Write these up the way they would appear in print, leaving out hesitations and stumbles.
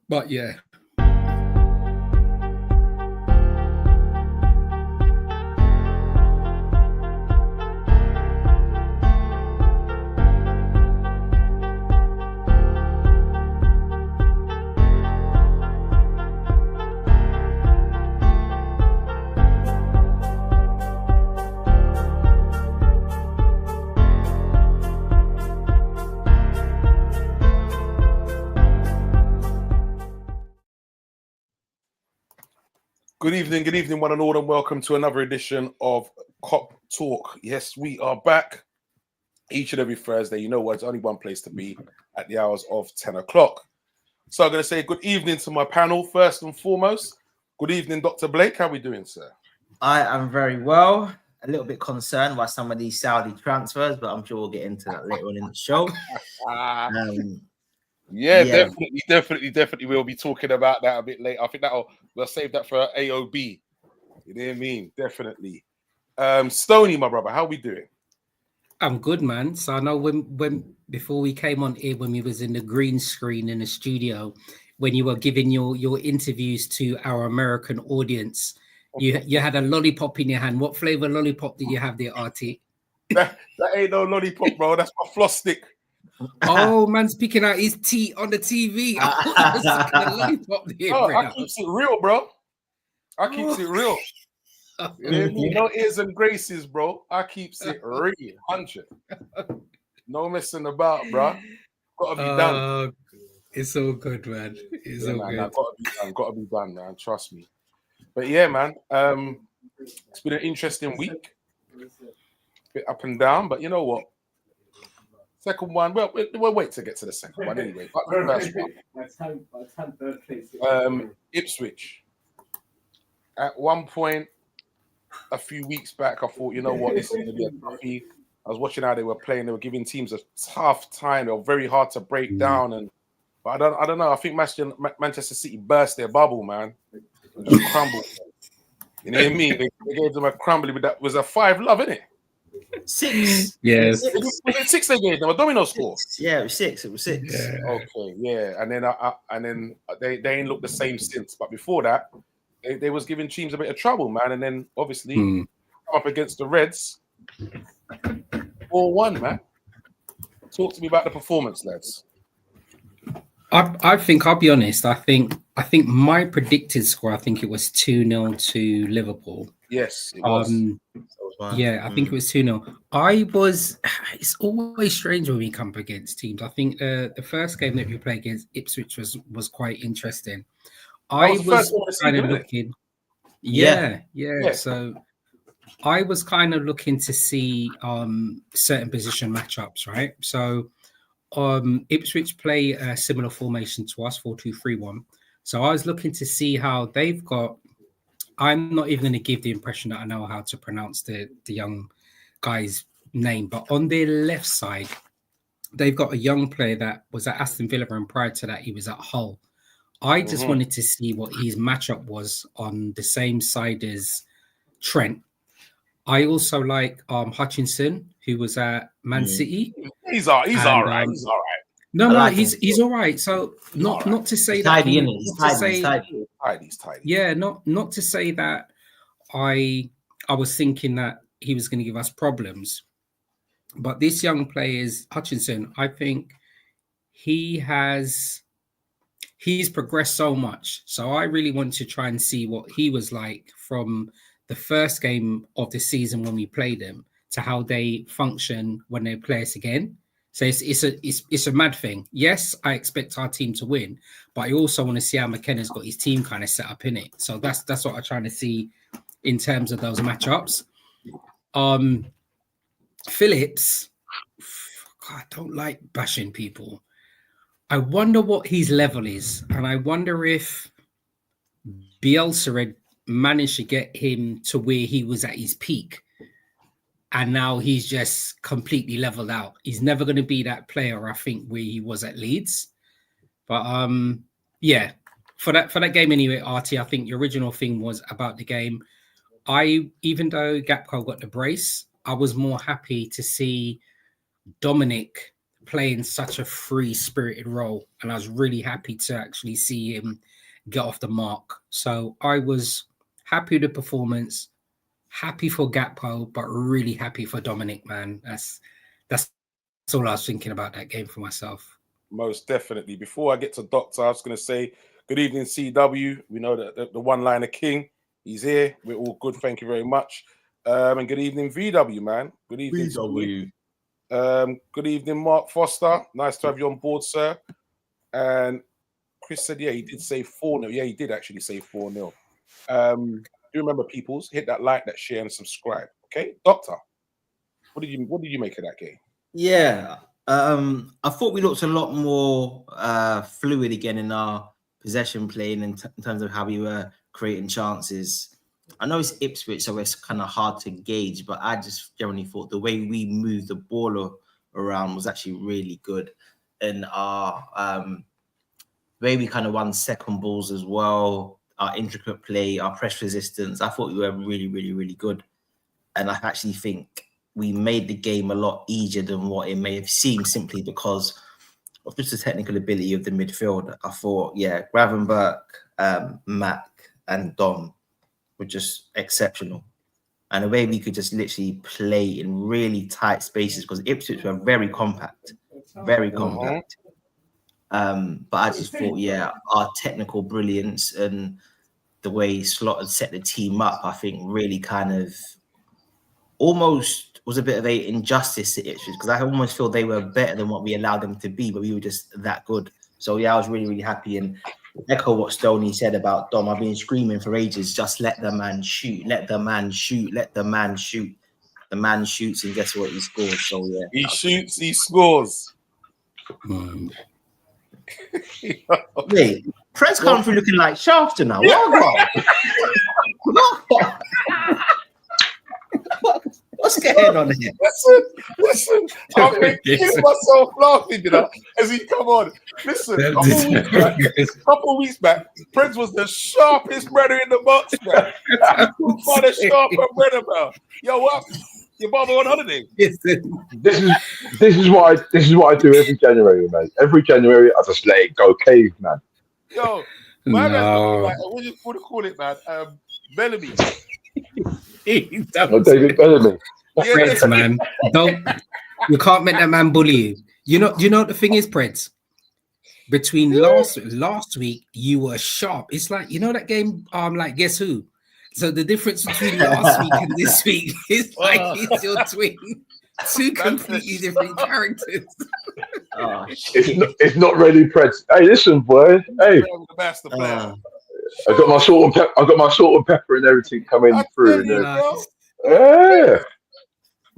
But yeah. Good evening, one and all, and welcome to another edition of Cop Talk. Yes, we are back each and every Thursday. You know what? It's only one place to be at the hours of 10 o'clock. So I'm going to say good evening to my panel first and foremost. Good evening, Dr. Blake. How are we doing, sir? I am very well. A little bit concerned by some of these Saudi transfers, but I'm sure we'll get into that later on in the show. Definitely. We'll be talking about that a bit later. I think we'll save that for AOB. You know what I mean? Definitely. Stoney, my brother, how we doing? I'm good, man. So I know when before we came on here, when we was in the green screen in the studio, when you were giving your interviews to our American audience, you had a lollipop in your hand. What flavor lollipop did you have there, RT? That ain't no lollipop, bro. That's my floss stick. Oh, man's picking out his tea on the TV. Lollipop there, I keeps it real, bro. I keeps it real. No airs and graces, bro. I keeps it real, 100. No messing about, bro. Gotta be done. It's all good, man. It's all good. Gotta be done, man. Trust me. But yeah, man. It's been an interesting week. Bit up and down, but you know what? Second one, well, we'll wait to get to the second one anyway. But the first one, Ipswich. At one point, a few weeks back, I thought, you know what, this is going to be a toughie. I was watching how they were playing. They were giving teams a tough time. They were very hard to break down. But I don't know. I think Manchester City burst their bubble, man. And just crumbled. You know what I mean? They gave them a crumbly, but that was a 5-love, innit? 6. Yes. Was it 6 they gave them? A domino score? Yeah, it was 6. Yeah. Okay, yeah. And then they ain't looked the same since. But before that, they was giving teams a bit of trouble, man. And then obviously up against the Reds, 4-1, man. Talk to me about the performance, lads. I think I'll be honest. I think my predicted score, I think it was 2-0 to Liverpool. Yes, it was. I think it was 2-0. It's always strange when we come up against teams. I think the first game that we played against Ipswich was quite interesting. I was kind of looking. Yeah. So I was kind of looking to see certain position matchups, right? So Ipswich play a similar formation to us, 4-2-3-1. So I was looking to see how they've got. I'm not even going to give the impression that I know how to pronounce the young guy's name, but on their left side, they've got a young player that was at Aston Villa, and prior to that, he was at Hull. I just wanted to see what his matchup was on the same side as Trent. I also like Hutchinson, who was at Man City. He's all right. He's all right. No, he's all right. So not to say that he's tidy. Yeah, not to say that I was thinking that he was going to give us problems, but this young player is Hutchinson. I think he's progressed so much. So I really want to try and see what he was like from the first game of the season when we played him to how they function when they play us again. So it's a mad thing. Yes, I expect our team to win, but I also want to see how McKenna's got his team kind of set up in it. So that's what I'm trying to see in terms of those matchups. Phillips, God, I don't like bashing people. I wonder what his level is, and I wonder if Bielsa had managed to get him to where he was at his peak. And now he's just completely leveled out. He's never going to be that player, I think, where he was at Leeds. But for that game anyway, Artie, I think the original thing was about the game. Even though Gakpo got the brace, I was more happy to see Dominic playing such a free-spirited role, and I was really happy to actually see him get off the mark. So I was happy with the performance, happy for Gakpo, but really happy for Dominic, man. That's all I was thinking about that game for myself. Most definitely. Before I get to Doctor, I was going to say good evening, CW. We know that the one-liner king, he's here. We're all good. Thank you very much. And good evening, VW, man. Good evening, VW. Good evening, Mark Foster. Nice to have you on board, sir. And Chris said, yeah, he did say 4-0. Yeah, he did actually say 4-0. Do you remember, peoples? Hit that like, that share, and subscribe. Okay, Doctor. What did you make of that game? Yeah, I thought we looked a lot more fluid again in our possession playing in terms of how we were creating chances. I know it's Ipswich, so it's kind of hard to gauge, but I just generally thought the way we moved the ball around was actually really good. And our way we kind of won second balls as well, our intricate play, our press resistance, I thought we were really, really, really good. And I actually think we made the game a lot easier than what it may have seemed, simply because of just the technical ability of the midfield. I thought, yeah, Gravenberch, Mac, and Dom were just exceptional. And the way we could just literally play in really tight spaces, because Ipswich were very compact, very compact. But I just thought, yeah, our technical brilliance and the way Slot had set the team up, I think really kind of almost was a bit of a injustice to Ipswich, because I almost feel they were better than what we allowed them to be, but we were just that good. So yeah, I was really, really happy, and echo what Stoney said about Dom. I've been screaming for ages, just let the man shoot, let the man shoot, let the man shoot. The man shoots, and guess what? He scores. So yeah, he shoots, he scores. Wait, Press come through looking like Shafter now. What's going on here? Listen. I'm killing myself laughing, you know, as he come on. Listen, a couple of weeks back, Prince was the sharpest runner in the box, man. Find a sharper runner, man. Yo, what? Your mama on holiday. This is what I do every January, mate. Every January, I just let it go caveman. Yo, my man's looking like, what do you call it, man? Bellamy. David Bellamy. Prince, man. You can't make that man bully you. You know what the thing is, Prince? Between last week, you were sharp. It's like, you know that game, like Guess Who? So the difference between last week and this week is like it's your twin. Two completely different characters. It's not really Prince. Hey, listen, boy. Hey. I got my salt and pepper and everything coming through. Yeah.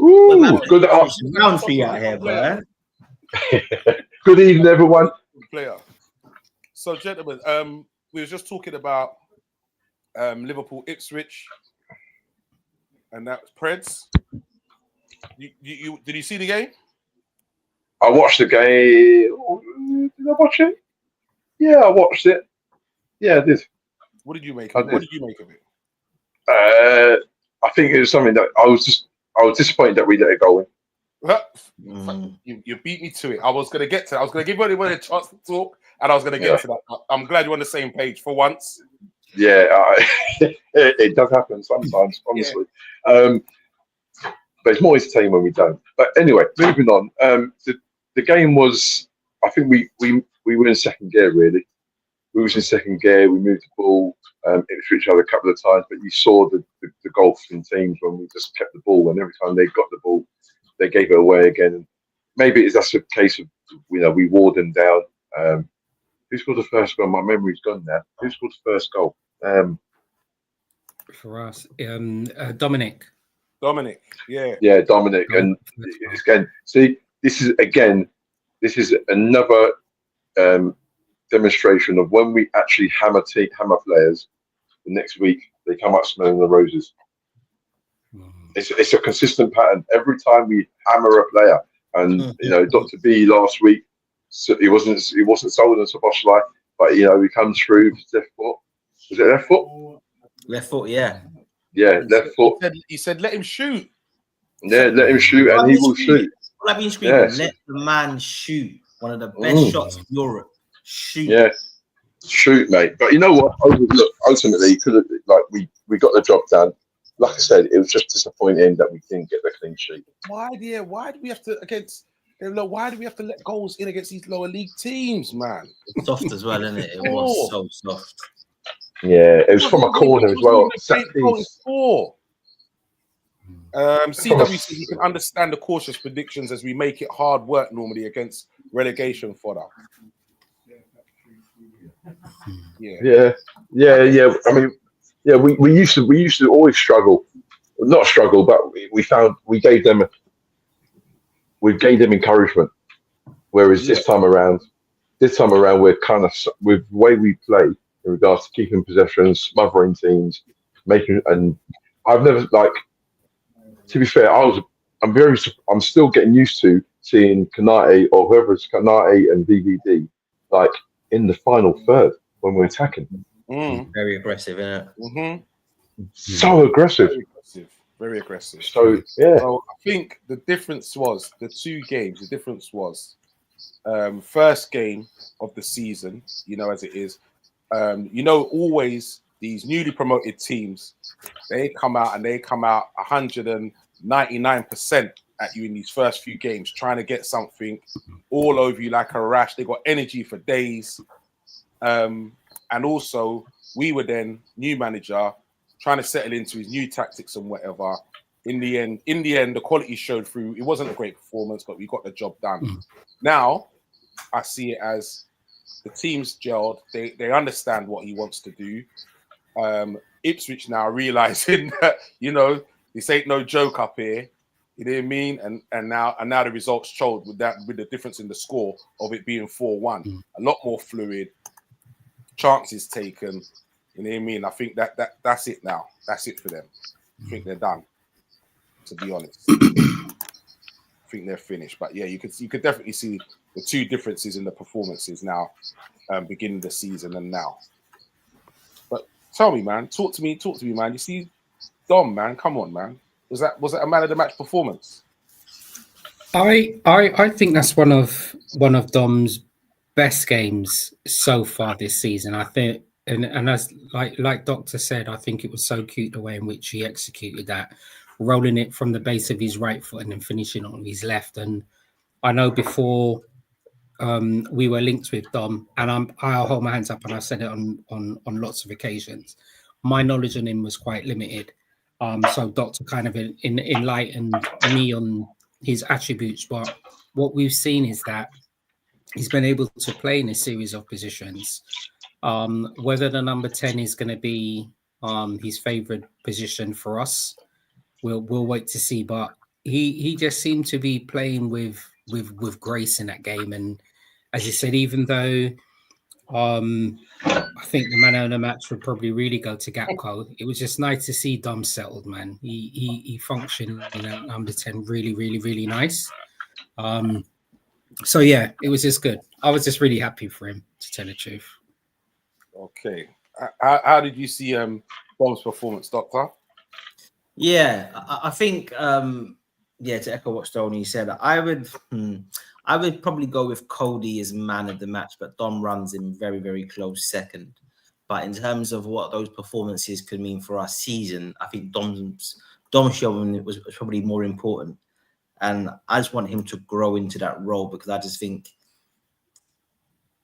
Ooh, good. Round for you out here, boy. Good evening, everyone. Player. So, gentlemen, we were just talking about Liverpool Ipswich, and that was Preds. You did you see the game? I watched the game. Did I watch it? Yeah, I watched it. Yeah, I did. What did you make of it? What did you make of it? I think it was something that I was disappointed that we let it go in. You beat me to it. I was going to get to that. I was going to give everyone a chance to talk, and I was going to get to that. I'm glad you're on the same page for once. Yeah, it does happen sometimes, honestly. But it's more entertaining when we don't. But anyway, moving on. The game was, I think we were in second gear, really. We was in second gear. We moved the ball into each other a couple of times, but you saw the golf in teams when we just kept the ball, and every time they got the ball, they gave it away again. Maybe that's a case of, we wore them down. Who scored the first goal? My memory's gone now. Who scored the first goal? For us, Dominic. Dominic, yeah. Yeah, Dominic. And again, see, this is another demonstration of when we actually hammer players, the next week they come up smelling the roses. It's a consistent pattern. Every time we hammer a player, and Dr. B last week, so he wasn't sold on Szoboszlai, but he comes through with his left foot. Was it left foot? Left foot, yeah. Yeah, left foot. He said, let him shoot. Yeah, let him shoot, and he will shoot. I've been screaming, let the man shoot. One of the best shots in Europe. Shoot. Yeah. Shoot, mate. But you know what? Look, ultimately, we got the job done. Like I said, it was just disappointing that we didn't get the clean sheet. Why do we have to why do we have to let goals in against these lower league teams, man? It's soft as well, isn't it? It was so soft. Yeah, it was from a corner as well. CW says you can understand the cautious predictions as we make it hard work normally against relegation fodder. Yeah. I mean, yeah, we used to always struggle. Not struggle, but we gave them encouragement. Whereas this time around we're kind of, with the way we play in regards to keeping possession, smothering teams, and I've never, like, to be fair, I'm still getting used to seeing Kanate or whoever's Kanate and VVD like in the final third when we're attacking. Very aggressive, isn't it? Mm-hmm. So aggressive. Very aggressive. So yeah. So I think the difference was the two games. The difference was first game of the season. You know, as it is. Always these newly promoted teams, they come out 199% at you in these first few games, trying to get something all over you like a rash. They got energy for days. And also, we were then new manager trying to settle into his new tactics and whatever. In the end, the quality showed through. It wasn't a great performance, but we got the job done. Now, I see it as the team's gelled. They understand what he wants to do. Ipswich now realizing that, this ain't no joke up here. You know what I mean? And now the results showed with the difference in the score of it being 4-1. A lot more fluid, chances taken. You know what I mean? I think that's it now. That's it for them. I think they're done, to be honest. I think they're finished. But yeah, you could definitely see the two differences in the performances now, beginning the season and now. But tell me, man, talk to me, man. You see Dom, man, come on, man. Was that a man of the match performance? I think that's one of Dom's best games so far this season. I think, and as like Doctor said, I think it was so cute the way in which he executed that, rolling it from the base of his right foot and then finishing on his left. And I know before we were linked with Dom, and I'll hold my hands up, and I've said it on lots of occasions. My knowledge on him was quite limited. So Doctor kind of enlightened me on his attributes. But what we've seen is that he's been able to play in a series of positions. Whether the number 10 is going to be his favorite position for us, we'll wait to see. But he just seemed to be playing with grace in that game. And as you said, even though I think the man of the match would probably really go to Gapco, it was just nice to see Dom settled, man. He functioned in that number 10 really, really, really nice. So yeah, it was just good. I was just really happy for him, to tell the truth. Okay. How did you see Dom's performance, Doctor? Yeah, I think to echo what Stoney said, I would probably go with Cody as man of the match, but Dom runs in very, very close second. But in terms of what those performances could mean for our season, I think Dom's showing was probably more important. And I just want him to grow into that role, because I just think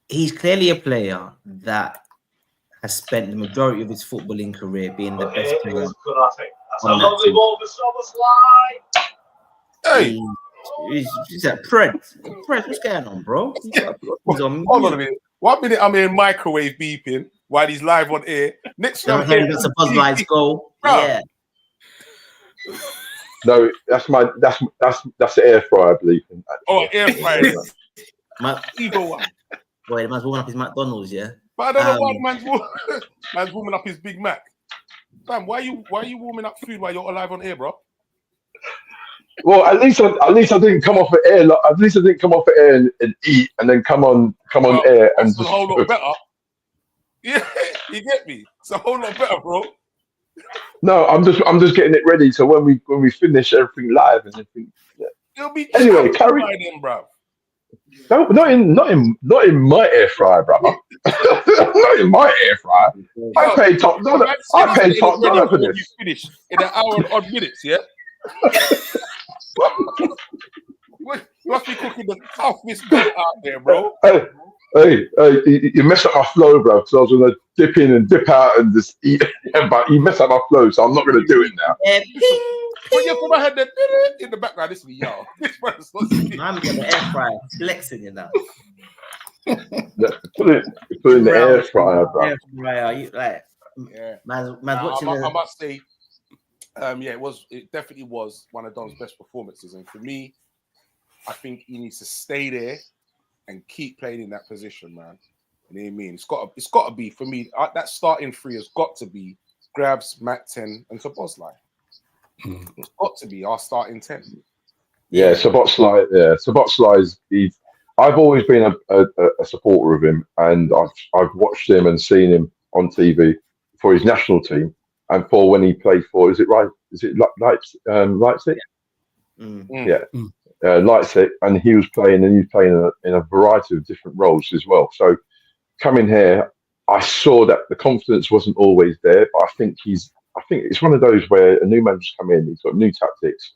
he's clearly a player that has spent the majority of his footballing career being the best player. Hey! He's that Prince, what's going on, bro? Hold on a minute. 1 minute I'm in microwave beeping while he's live on air. Next time it's a Buzz Lights go. Yeah. No, that's the air fryer, I believe. Oh, air fryer. Either one. Boy, the man's warming up his McDonald's, yeah. But I don't know why man's warming up his Big Mac. Fam, why are you warming up food while you're alive on air, bro? Well, at least I didn't come off the air. At least I didn't come off the air and eat, and then come on air and just a whole lot better. Yeah, you get me. It's a whole lot better, bro. No, I'm just getting it ready. So when we finish everything live and everything, yeah. It'll be Anyway, chopped carry. by them, bro. No, not in my air fryer, brother. Not in my air fryer. I paid top dollar. I paid top dollar for You this. finish in an hour and odd minutes, yeah. You must be cooking the toughest meat out there, bro. Hey, you mess up my flow, bro. Because I was gonna dip in and dip out and just eat, but you mess up my flow, so I'm not gonna do it now. When you put my head there in the background, this me, yo. This man's not speaking. I'm gonna air fryer flexing you now. Put it in the air fryer, bro. Air fryer, you like, Yeah. man, watching I must say, it definitely was one of Dom's best performances, and for me, I think he needs to stay there and keep playing in that position, man. You know what I mean? It's got to be for me. That starting three has got to be Grabs, Matt 10, and Szoboszlai. It's got to be our starting 10. Yeah, Szoboszlai. Yeah, Szoboszlai. I've always been a supporter of him, and I've watched him and seen him on TV for his national team and for when he played for. Is it right? Is it Leipzig? Yeah. Leipzig, and he was playing in a variety of different roles as well. So coming here, I saw that the confidence wasn't always there, but I think it's one of those where a new manager's come in, he's got new tactics,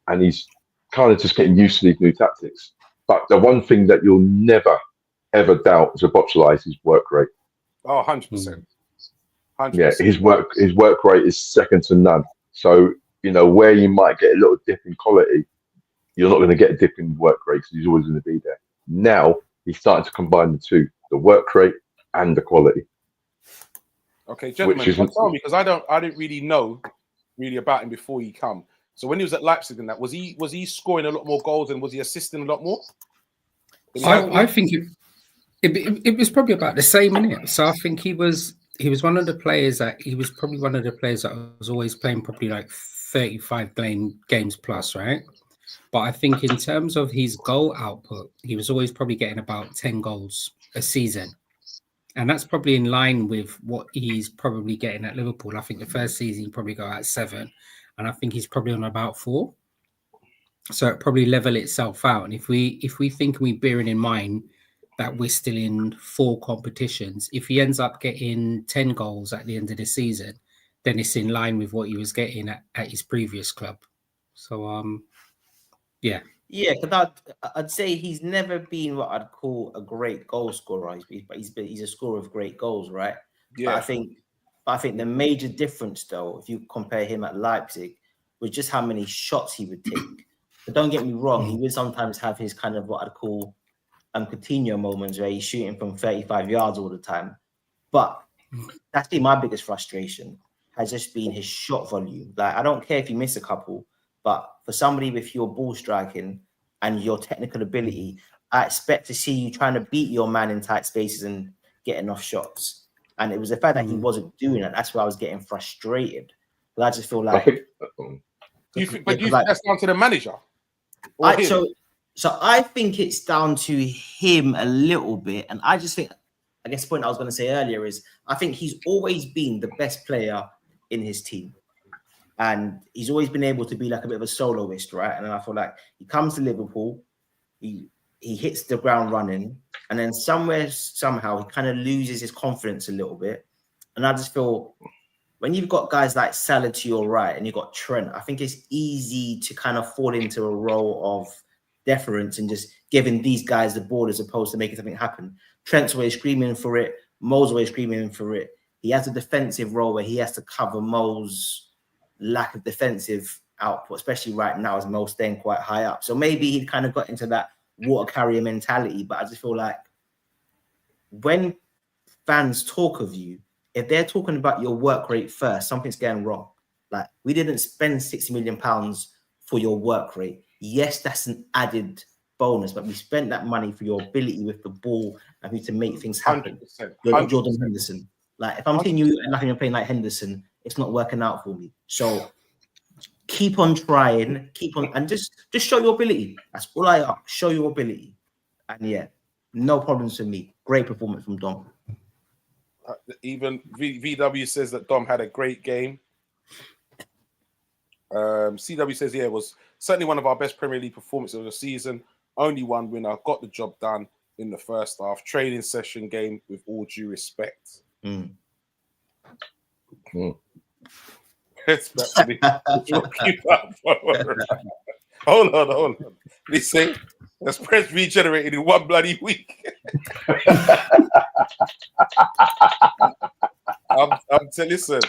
and he's kind of just getting used to these new tactics. But the one thing that you'll never ever doubt as a Szoboszlai is his work rate. Oh, 100%. 100%. Yeah, his work rate is second to none. So where you might get a little dip in quality, you're not going to get a dip in work rate because he's always going to be there. Now he's starting to combine the two, the work rate and the quality. Okay, gentlemen, tell me, because I didn't really know about him before he come. So when he was at Leipzig and that, was he scoring a lot more goals and was he assisting a lot more? I think it was probably about the same, innit? So I think he was one of the players that was always playing probably like 35 games plus, right? But I think in terms of his goal output, he was always probably getting about 10 goals a season. And that's probably in line with what he's probably getting at Liverpool. I think the first season he probably got at 7. And I think he's probably on about 4. So it probably level itself out. And if we think we bearing in mind that we're still in 4 competitions, if he ends up getting 10 goals at the end of the season, then it's in line with what he was getting at his previous club. So yeah. Yeah, because I'd say he's never been what I'd call a great goal scorer, but he's a scorer of great goals, right? Yeah. But I think the major difference, though, if you compare him at Leipzig, was just how many shots he would take. But don't get me wrong, he would sometimes have his kind of what I'd call Coutinho moments where he's shooting from 35 yards all the time. But that's been my biggest frustration, has just been his shot volume. Like, I don't care if you miss a couple, but for somebody with your ball striking and your technical ability, I expect to see you trying to beat your man in tight spaces and getting off shots. And it was the fact that he wasn't doing it. That's why I was getting frustrated. But I just feel like... Do you think that's down to the manager? So I think it's down to him a little bit. And I just think, I guess the point I was going to say earlier is, I think he's always been the best player in his team. And he's always been able to be like a bit of a soloist, right? And I feel like he comes to Liverpool, he hits the ground running, and then somehow he kind of loses his confidence a little bit. And I just feel when you've got guys like Salah to your right and you've got Trent, I think it's easy to kind of fall into a role of deference and just giving these guys the ball as opposed to making something happen. Trent's always screaming for it. Mo's always screaming for it. He has a defensive role where he has to cover Mo's lack of defensive output, especially right now as Mo's staying quite high up. So maybe he kind of got into that water carrier mentality. But I just feel like when fans talk of you, if they're talking about your work rate first, something's going wrong. Like, we didn't spend £60 million for your work rate. Yes, that's an added bonus, but we spent that money for your ability with the ball and for you to make things happen. 100%. You're not Jordan Henderson. Like, if I'm seeing you and you're playing like Henderson, it's not working out for me. So keep on trying, and just show your ability. That's all I ask. Show your ability. And yeah, no problems for me. Great performance from Dom. Even VW says that Dom had a great game. CW says, yeah, it was certainly one of our best Premier League performances of the season. Only one winner. Got the job done in the first half. Training session game with all due respect. It's back to me. Hold on. Listen, that's press regenerated in one bloody week. Listen,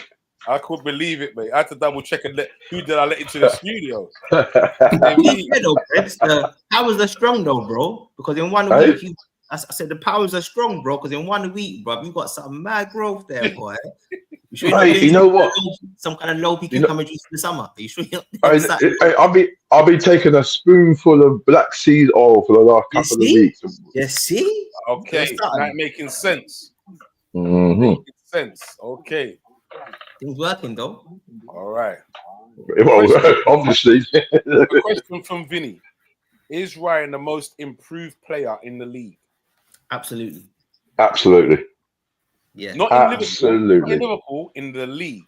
I couldn't believe it, mate. I had to double check and who did I let into the studio. Powers are strong though, bro. Because in 1 week, I said the powers are strong, bro. Because in 1 week, bro, you got some mad growth there, boy. You sure you know what? Some kind of low cucumber juice in the summer. Are you sure? I'll be taking a spoonful of black seed oil for the last couple of weeks. You see? Okay, that making sense. Making sense. Okay. Things working though. All right. Well, obviously. A question from Vinny. Is Ryan the most improved player in the league? Absolutely. Yeah. Not in Liverpool, in the league.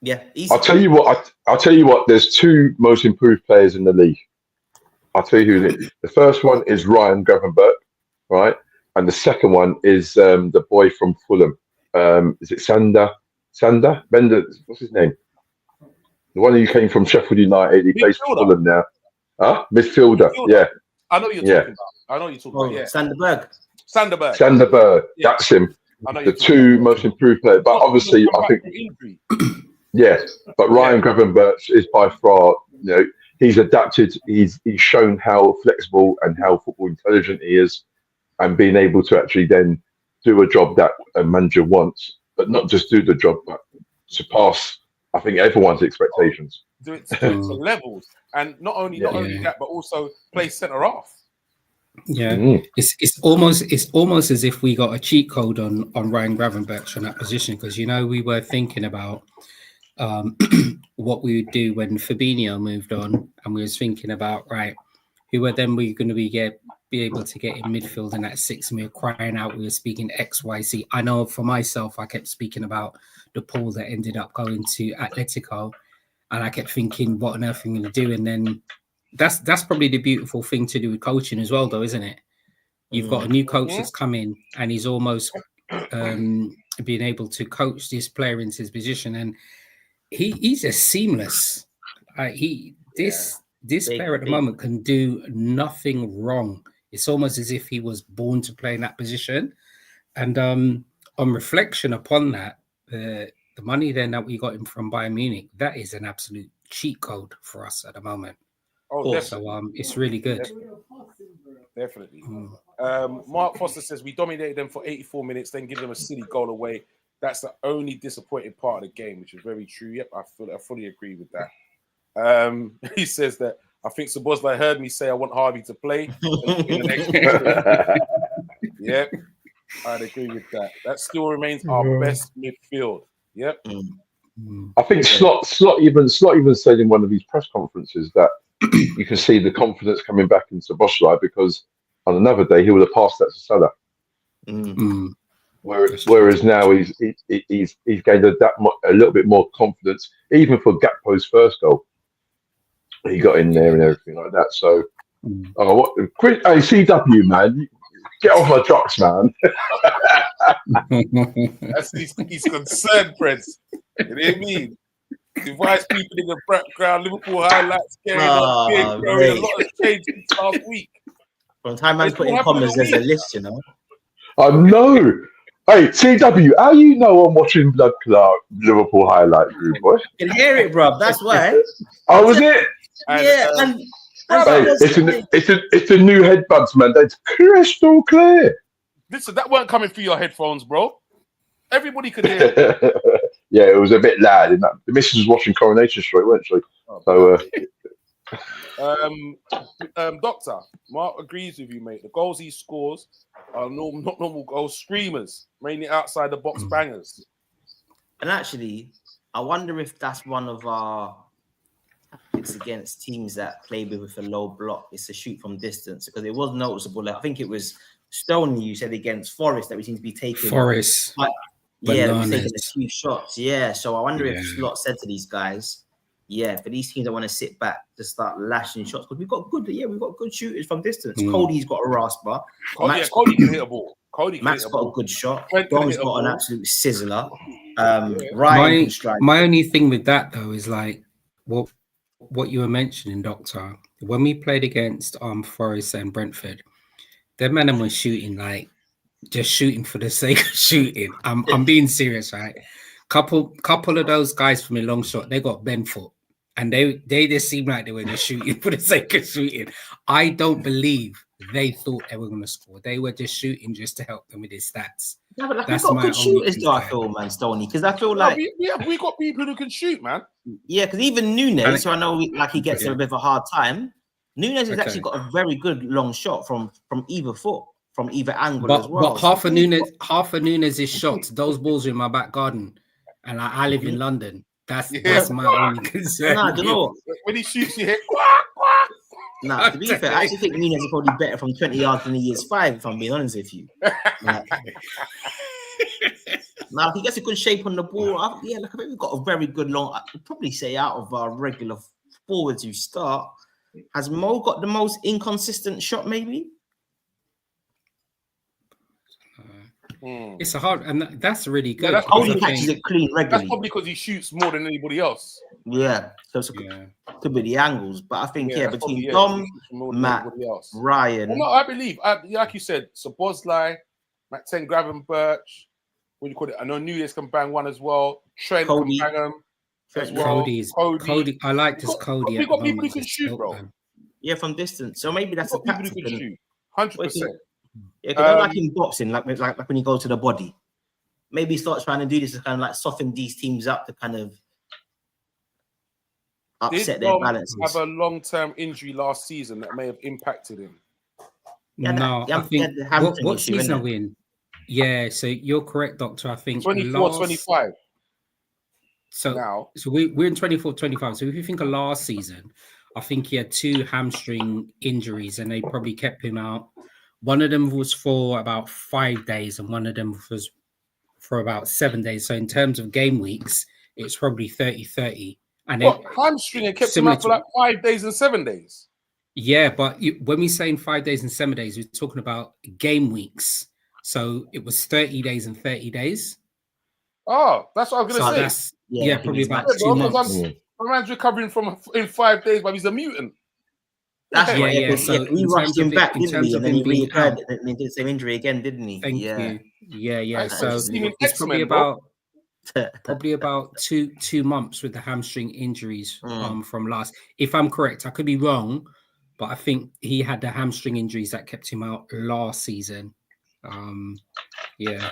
Yeah. I'll tell you what. There's two most improved players in the league. I'll tell you who it is. The first one is Ryan Gravenberch, right? And the second one is the boy from Fulham. Is it Sander? Bender? What's his name? The one who came from Sheffield United. He plays for Fulham now. Huh? Midfielder. Yeah. I know you're talking about. Yeah. Sanderberg. Yeah. That's him. The two most improved players. But obviously, I think. Yeah. But Ryan Gravenberch is by far, he's adapted. He's shown how flexible and how football intelligent he is, and being able to actually then do a job that a manager wants, but not just do the job, but surpass, I think, everyone's expectations. Do it to levels, and not only that, but also play centre half. Yeah, it's almost as if we got a cheat code on Ryan Gravenberch on that position, because we were thinking about what we would do when Fabinho moved on, and we was thinking about who were then we going to be able to get in midfield in that 6, and we were crying out, we were speaking XYZ. I know for myself, I kept speaking about the Paul that ended up going to Atletico, and I kept thinking, what on earth are we going to do? And then that's probably the beautiful thing to do with coaching as well, though, isn't it? You've got a new coach that's come in, and he's almost being able to coach this player into his position, and he's just seamless. This player at the moment can do nothing wrong. It's almost as if he was born to play in that position. And on reflection upon that, the money then that we got him from Bayern Munich, that is an absolute cheat code for us at the moment. So it's really good. Definitely. Mark Foster says we dominated them for 84 minutes, then give them a silly goal away. That's the only disappointing part of the game, which is very true. Yep, I fully agree with that. He says that I think Szoboszlai heard me say I want Harvey to play in the next game. Yep, I'd agree with that. That still remains our best midfield. Yep. I think Slot even said in one of these press conferences that you can see the confidence coming back in Szoboszlai, because on another day he would have passed that to Salah. Whereas now he's gained a little bit more confidence, even for Gakpo's first goal. He got in there and everything like that. So, hey, CW, man, get off my trucks, man. That's he's concerned, Prince. You know what I mean? Device people in the background, Liverpool highlights, carrying on, a lot has changed since last week. From the time I put in comments, there's a list, I know. Hey, CW, how you know I'm watching Blood Clot Liverpool highlight group, boy? You can hear it, bro. That's why. Oh, was it? It's a new headbuds, man. That's crystal clear. Listen, that weren't coming through your headphones, bro. Everybody could hear it. Yeah, it was a bit loud. The missus was watching Coronation Street, weren't she? Doctor, Mark agrees with you, mate. The goals he scores are not normal goals, screamers, mainly outside the box bangers. And actually, I wonder if that's one of our tactics against teams that play with a low block. It's a shoot from distance, because it was noticeable. I think it was Stoney you said against Forest that we seem to be taking. Forest. We're taking a few shots. Yeah, so I wonder if Slot said to these guys, Yeah, for these teams that want to sit back to start lashing shots, because we've got good shooters from distance. Mm. Cody's got a rasper. Cody can hit a ball. Matt's got a good shot. Trent can Dom's hit a got an ball. absolute sizzler. Yeah. Ryan can strike. My only thing with that though is like what you were mentioning, Doctor. When we played against Forest and Brentford, their men were shooting like just shooting for the sake of shooting. I'm being serious, right? Couple of those guys from a long shot, they got bent foot, and they just seemed like they were just shooting for the sake of shooting. I don't believe they thought they were going to score. They were just shooting just to help them with his stats. Yeah, but like, That's we've got my good only shooters, though, I concern. feel, man, Stoney, because I feel No, like we got people who can shoot, man. yeah, because even Nunes, so I know like he gets Yeah. a bit of a hard time. Nunes has Okay. actually got a very good long shot from either foot, from either angle as But well. half of Nunes' shots, those balls are in my back garden, and I live in London. That's my only concern. Nah, do you know what? When he shoots, you hit quack, quack. Nah, to be fair, I actually think Nunes is probably better from 20 yards than he is 5, if I'm being honest with you. Now, if he gets a good shape on the ball, I think we've got a very good long. I'd probably say out of our regular forwards who start, has Mo got the most inconsistent shot, maybe? It's a hard, and that's really good. that's Cody I catches it clean That's regularly. probably because he shoots more than anybody else. Yeah, so it's Yeah. could be the angles, but I think that's between probably, Dom, he shoots more than Matt, anybody else. Ryan, Well, no, I believe, like you said, Szoboszlai, Matt Ten Gravenberch, what do you call it? I know Nunes can bang one as well. Trent Cody. can bang them as well. Cody. I like this Cody. We've got people who can shoot, bro. yeah, from distance. So maybe that's a We've got people tactic. who can shoot. 100%. Yeah, because I like in boxing, like when you go to the body. Maybe start trying to do this to kind of like soften these teams up to kind of upset Did their Dom balances. have a long-term injury last season that may have impacted him? Yeah, No, I think what season are we in? Yeah, so you're correct, Doctor. I think 24-25. So now. So we're in 24-25. So if you think of last season, I think he had 2 hamstring injuries and they probably kept him out. One of them was for about 5 days and one of them was for about 7 days. So in terms of game weeks, it's probably 30-30. And what, hamstring and kept him out for like 5 days and 7 days? Yeah, but when we say in 5 days and 7 days, we're talking about game weeks. So it was 30 days and 30 days. Oh, that's what I was going to say. That's, probably about 2 months. My man's recovering from in 5 days, but he's a mutant. That's right. Yeah. So we rushed him back, didn't we? And then he reoccurred out, and he did the same injury again, didn't he? Thank you. Yeah. So it's probably about 2 months with the hamstring injuries from last. If I'm correct, I could be wrong, but I think he had the hamstring injuries that kept him out last season. Yeah.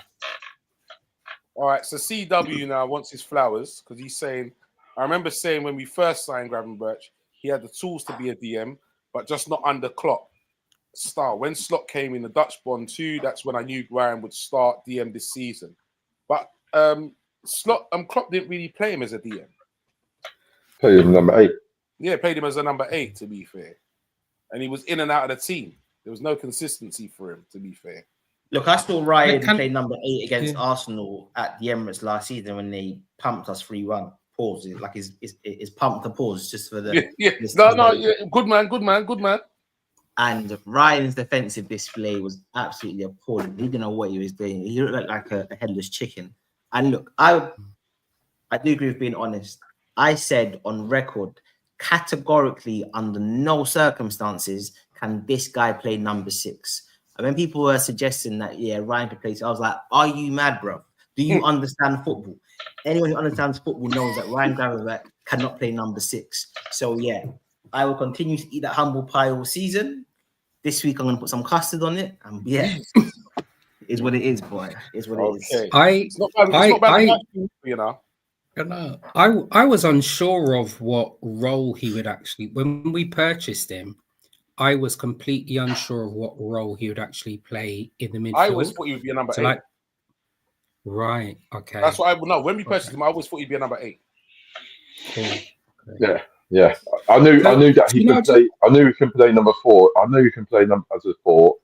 All right, so CW now wants his flowers because he's saying, I remember saying when we first signed Gravenberch, he had the tools to be a DM, but just not under Klopp style. When Slot came in the Dutch Bond too, that's when I knew Ryan would start DM this season. But Klopp didn't really play him as a DM. Played him number 8. Yeah, played him as a number 8, to be fair. And he was in and out of the team. There was no consistency for him, to be fair. Look, I saw Ryan play number 8 against Arsenal at the Emirates last season when they pumped us 3-1. Pause. Like it's pumped the pause just for the Good man. And Ryan's defensive display was absolutely appalling. He didn't know what he was doing. He looked like a headless chicken. And look, I do agree with being honest. I said on record, categorically, under no circumstances can this guy play number 6. And when people were suggesting that, Ryan could play, I was like, are you mad, bro? Do you understand football? Anyone who understands football knows that Ryan Gravenberch cannot play number 6. So, I will continue to eat that humble pie all season. This week, I'm going to put some custard on it. And is what it is, boy. It's what it is. It's not bad, you know. I was unsure of what role he would actually, when we purchased him, I was completely unsure of what role he would actually play in the midfield. I always thought he would be a number 8. Right. Okay. That's what I would know. When we purchased him, I always thought he'd be a number 8. Cool. Okay. Yeah. I knew that he could play. I knew he can play number 4. I knew he can play as a 4.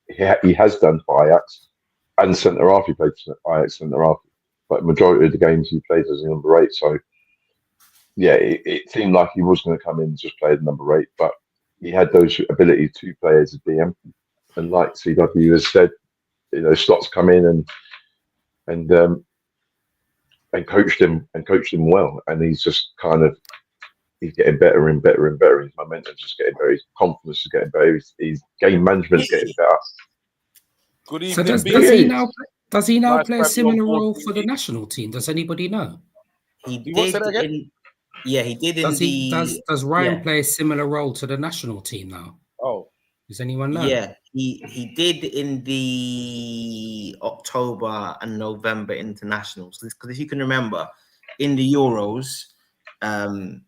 He has done for Ajax and centre half. He played for Ajax centre half, but majority of the games he played as a number 8. So yeah, it seemed like he was going to come in and just play the number 8, but he had those abilities to play as a DM. And like CW has said, slots come in and coached him well, and he's just he's getting better and better and better. His momentum's just getting better. His confidence is getting better. His game management's getting better. Good So evening, does he now Nice play to a have you on similar board, role for the Vicky. national team? Does anybody know? He You want to did say that again? he did in Does Ryan yeah. play a similar role to the national team now? Oh, Does anyone know? Yeah, he did in the October and November internationals. Because if you can remember, in the Euros, Koeman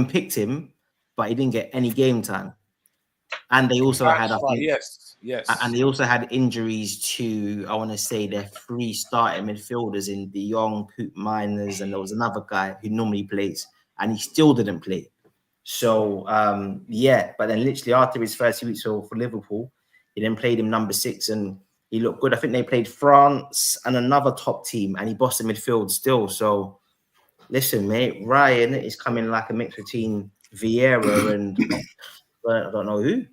picked him, but he didn't get any game time. And they also had, I think, yes. and they also had injuries to, I want to say, their 3 starting midfielders in De Jong, Poop Miners, and there was another guy who normally plays, and he still didn't play. So, but then literally after his first 2 weeks for Liverpool, he then played him number 6, and he looked good. I think they played France and another top team, and he bossed the midfield still. So, listen, mate, Ryan is coming like a mix between Vieira and I don't know who.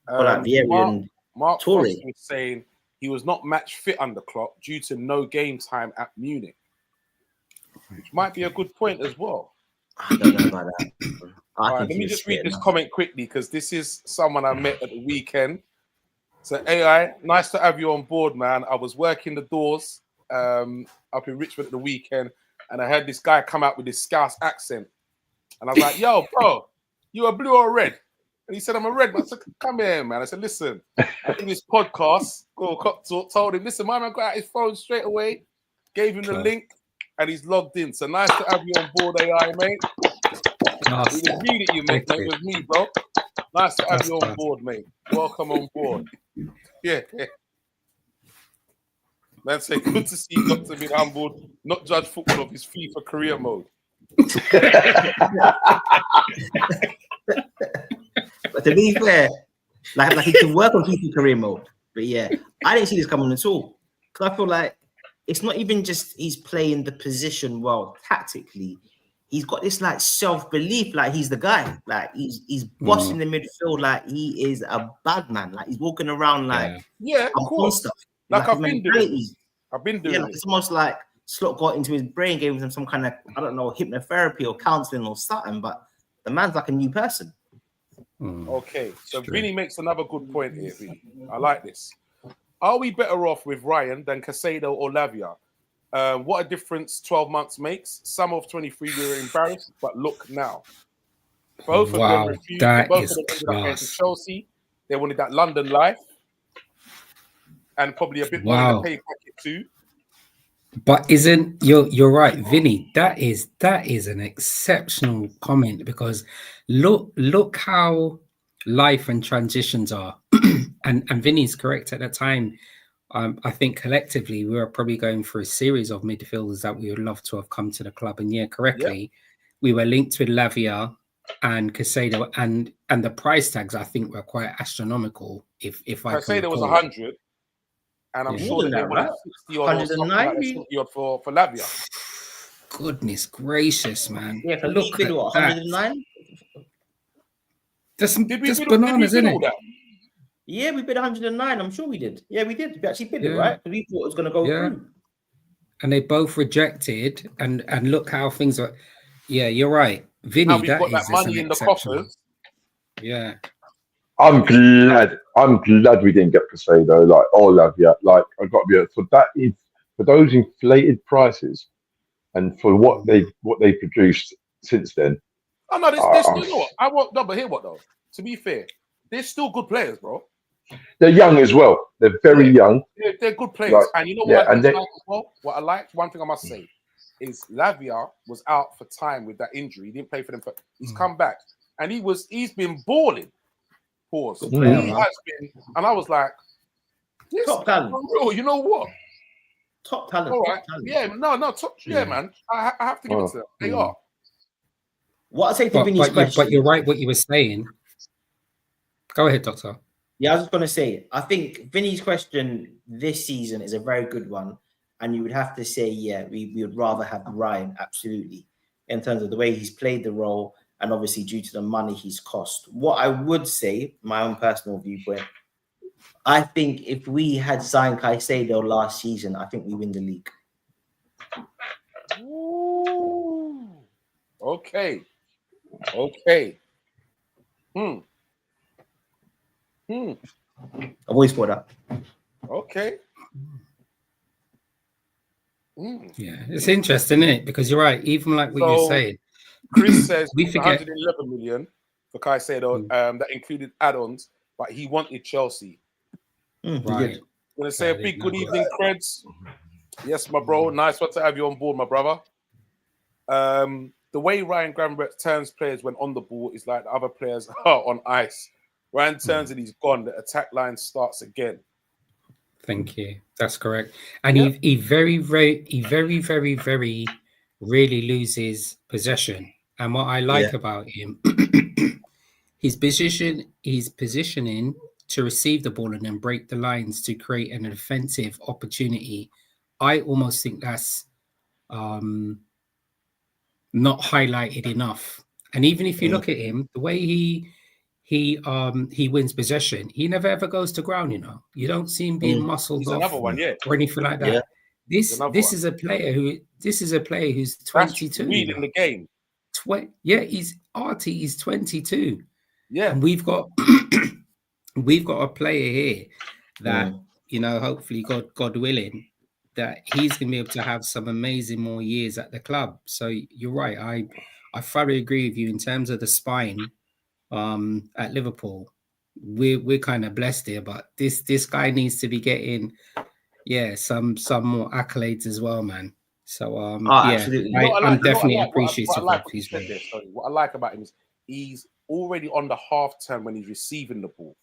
Like Vieira and Mark Toure. Frost was saying he was not match fit under Klopp due to no game time at Munich, which might be a good point as well. I don't know about that. All right, let me just read this comment quickly because this is someone I met at the weekend. So AI, nice to have you on board, man. I was working the doors up in Richmond at the weekend, and I heard this guy come out with this Scouse accent, and I was like, "Yo, bro, you a blue or red?" And he said, "I'm a red." I said, "Come here, man." I said, "Listen, I think this podcast, told him, listen, my man got out his phone straight away, gave him the link, and he's logged in. So nice to have you on board, AI, mate. It was me that you met, mate. It was me, bro. Nice to have you on board, mate. Welcome on board." Yeah. Man, say, good to see Dr. being humbled, not judge football of his FIFA career mode. But to be fair, like he can work on FIFA career mode. But yeah, I didn't see this coming at all. Because I feel like it's not even just he's playing the position well tactically. He's got this like self-belief, like he's the guy. Like he's bossing the midfield, like he is a bad man. Like he's walking around like of course. Stuff. Like I've been doing. Like it's almost like Slot got into his brain, gave him some kind of, I don't know, hypnotherapy or counseling or something, but the man's like a new person. Okay, so Vinny makes another good point here, Vinny. I like this. Are we better off with Ryan than Casado or Lavia? What a difference 12 months makes. Some of 23 were embarrassed, but look now. Both of them refused. Both of them ended up going to Chelsea. They wanted that London life. And probably a bit more in the pay packet too. But you're right, Vinny? That is an exceptional comment, because look how life and transitions are. and Vinny's correct. At that time, I think collectively we were probably going through a series of midfielders that we would love to have come to the club. And we were linked with Lavia and Casado, and the price tags I think were quite astronomical. If I Casado was 100. And I'm sure that they wanted 60 or something like 60 for Lavia. Goodness gracious, man. Yeah, look at what, 109? That's bananas, isn't it? Yeah, we bid 109. I'm sure we did. Yeah, we did. We actually bid it, right? Because we thought it was going to go through. And they both rejected. And look how things are. Yeah, you're right. Vinny, we've got that money in the coffers. Yeah. I'm glad we didn't get Casado, like, or Lavia. Like, I've got to be honest, for those inflated prices and for what they produced since then. Oh no, there's still, you know what? but hear what though? To be fair, they're still good players, bro. They're young as well. They're very young. They're good players. Like, and you know what I like as well? What I liked, one thing I must say, is Lavia was out for time with that injury. He didn't play for them. He's come back. And he's been balling. Pause. He has been, and I was like, this top talent. Real, you know what? Top talent. All right. Top. Yeah, man. I have to give it to them. They are. What I say to Vinny's question. But you're right. What you were saying. Go ahead, Doctor. Yeah, I was just going to say, I think Vinny's question this season is a very good one. and you would have to say, yeah, we would rather have Ryan, absolutely, in terms of the way he's played the role, and obviously due to the money he's cost. What I would say, my own personal viewpoint, I think if we had signed Caicedo last season, I think we win the league. Ooh. Okay. Okay. I've always thought that. Okay. Yeah, it's interesting, isn't it? Because you're right. Even like what you're saying, Chris says we forget 111 million for Caicedo. That included add-ons, but he wanted Chelsea. right. I'm gonna say a big good evening, Creds. Yes, my bro. Nice one to have you on board, my brother. The way Ryan Gravenberch turns players when on the ball is like the other players are on ice. Ryan turns and he's gone. The attack line starts again. Thank you. That's correct. And he very rarely loses possession. And what I like about him, his positioning to receive the ball and then break the lines to create an offensive opportunity. I almost think that's not highlighted enough. And even if you look at him, the way he wins possession, he never ever goes to ground. You don't see him being muscled off another one, or anything like that. This is a player who's 22. Reading the game. He's 22. Yeah, and we've got a player here that hopefully God willing, that he's gonna be able to have some amazing more years at the club. So you're right. I thoroughly agree with you in terms of the spine. At Liverpool, we're kind of blessed here, but this guy needs to be getting some more accolades as well, man. So absolutely. I'm definitely appreciative of his play. What I like about him is he's already on the half turn when he's receiving the ball.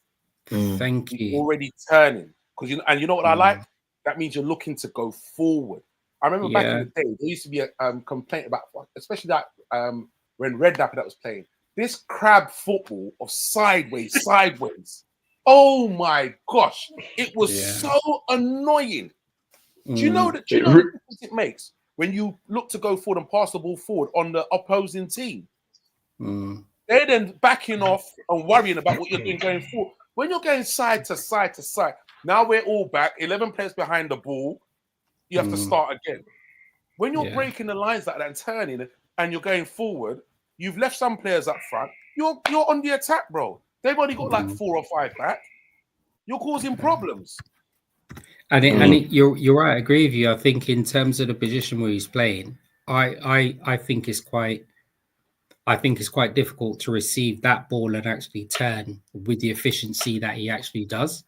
Thank you. He's already turning, because you know what I like. That means you're looking to go forward. I remember back in the day, there used to be a complaint about, especially that when Redknapp that was playing. This crab football of sideways. Oh my gosh, it was so annoying. Do you know the difference it makes when you look to go forward and pass the ball forward on the opposing team? They're then backing off and worrying about what you're doing going forward. When you're going side to side to side, now we're all back, 11 players behind the ball. You have to start again. When you're breaking the lines like that and turning and you're going forward, you've left some players up front. You're on the attack, bro. They've only got like 4 or 5 back. You're causing problems. And you're right. I agree with you. I think in terms of the position where he's playing, I think it's quite difficult to receive that ball and actually turn with the efficiency that he actually does.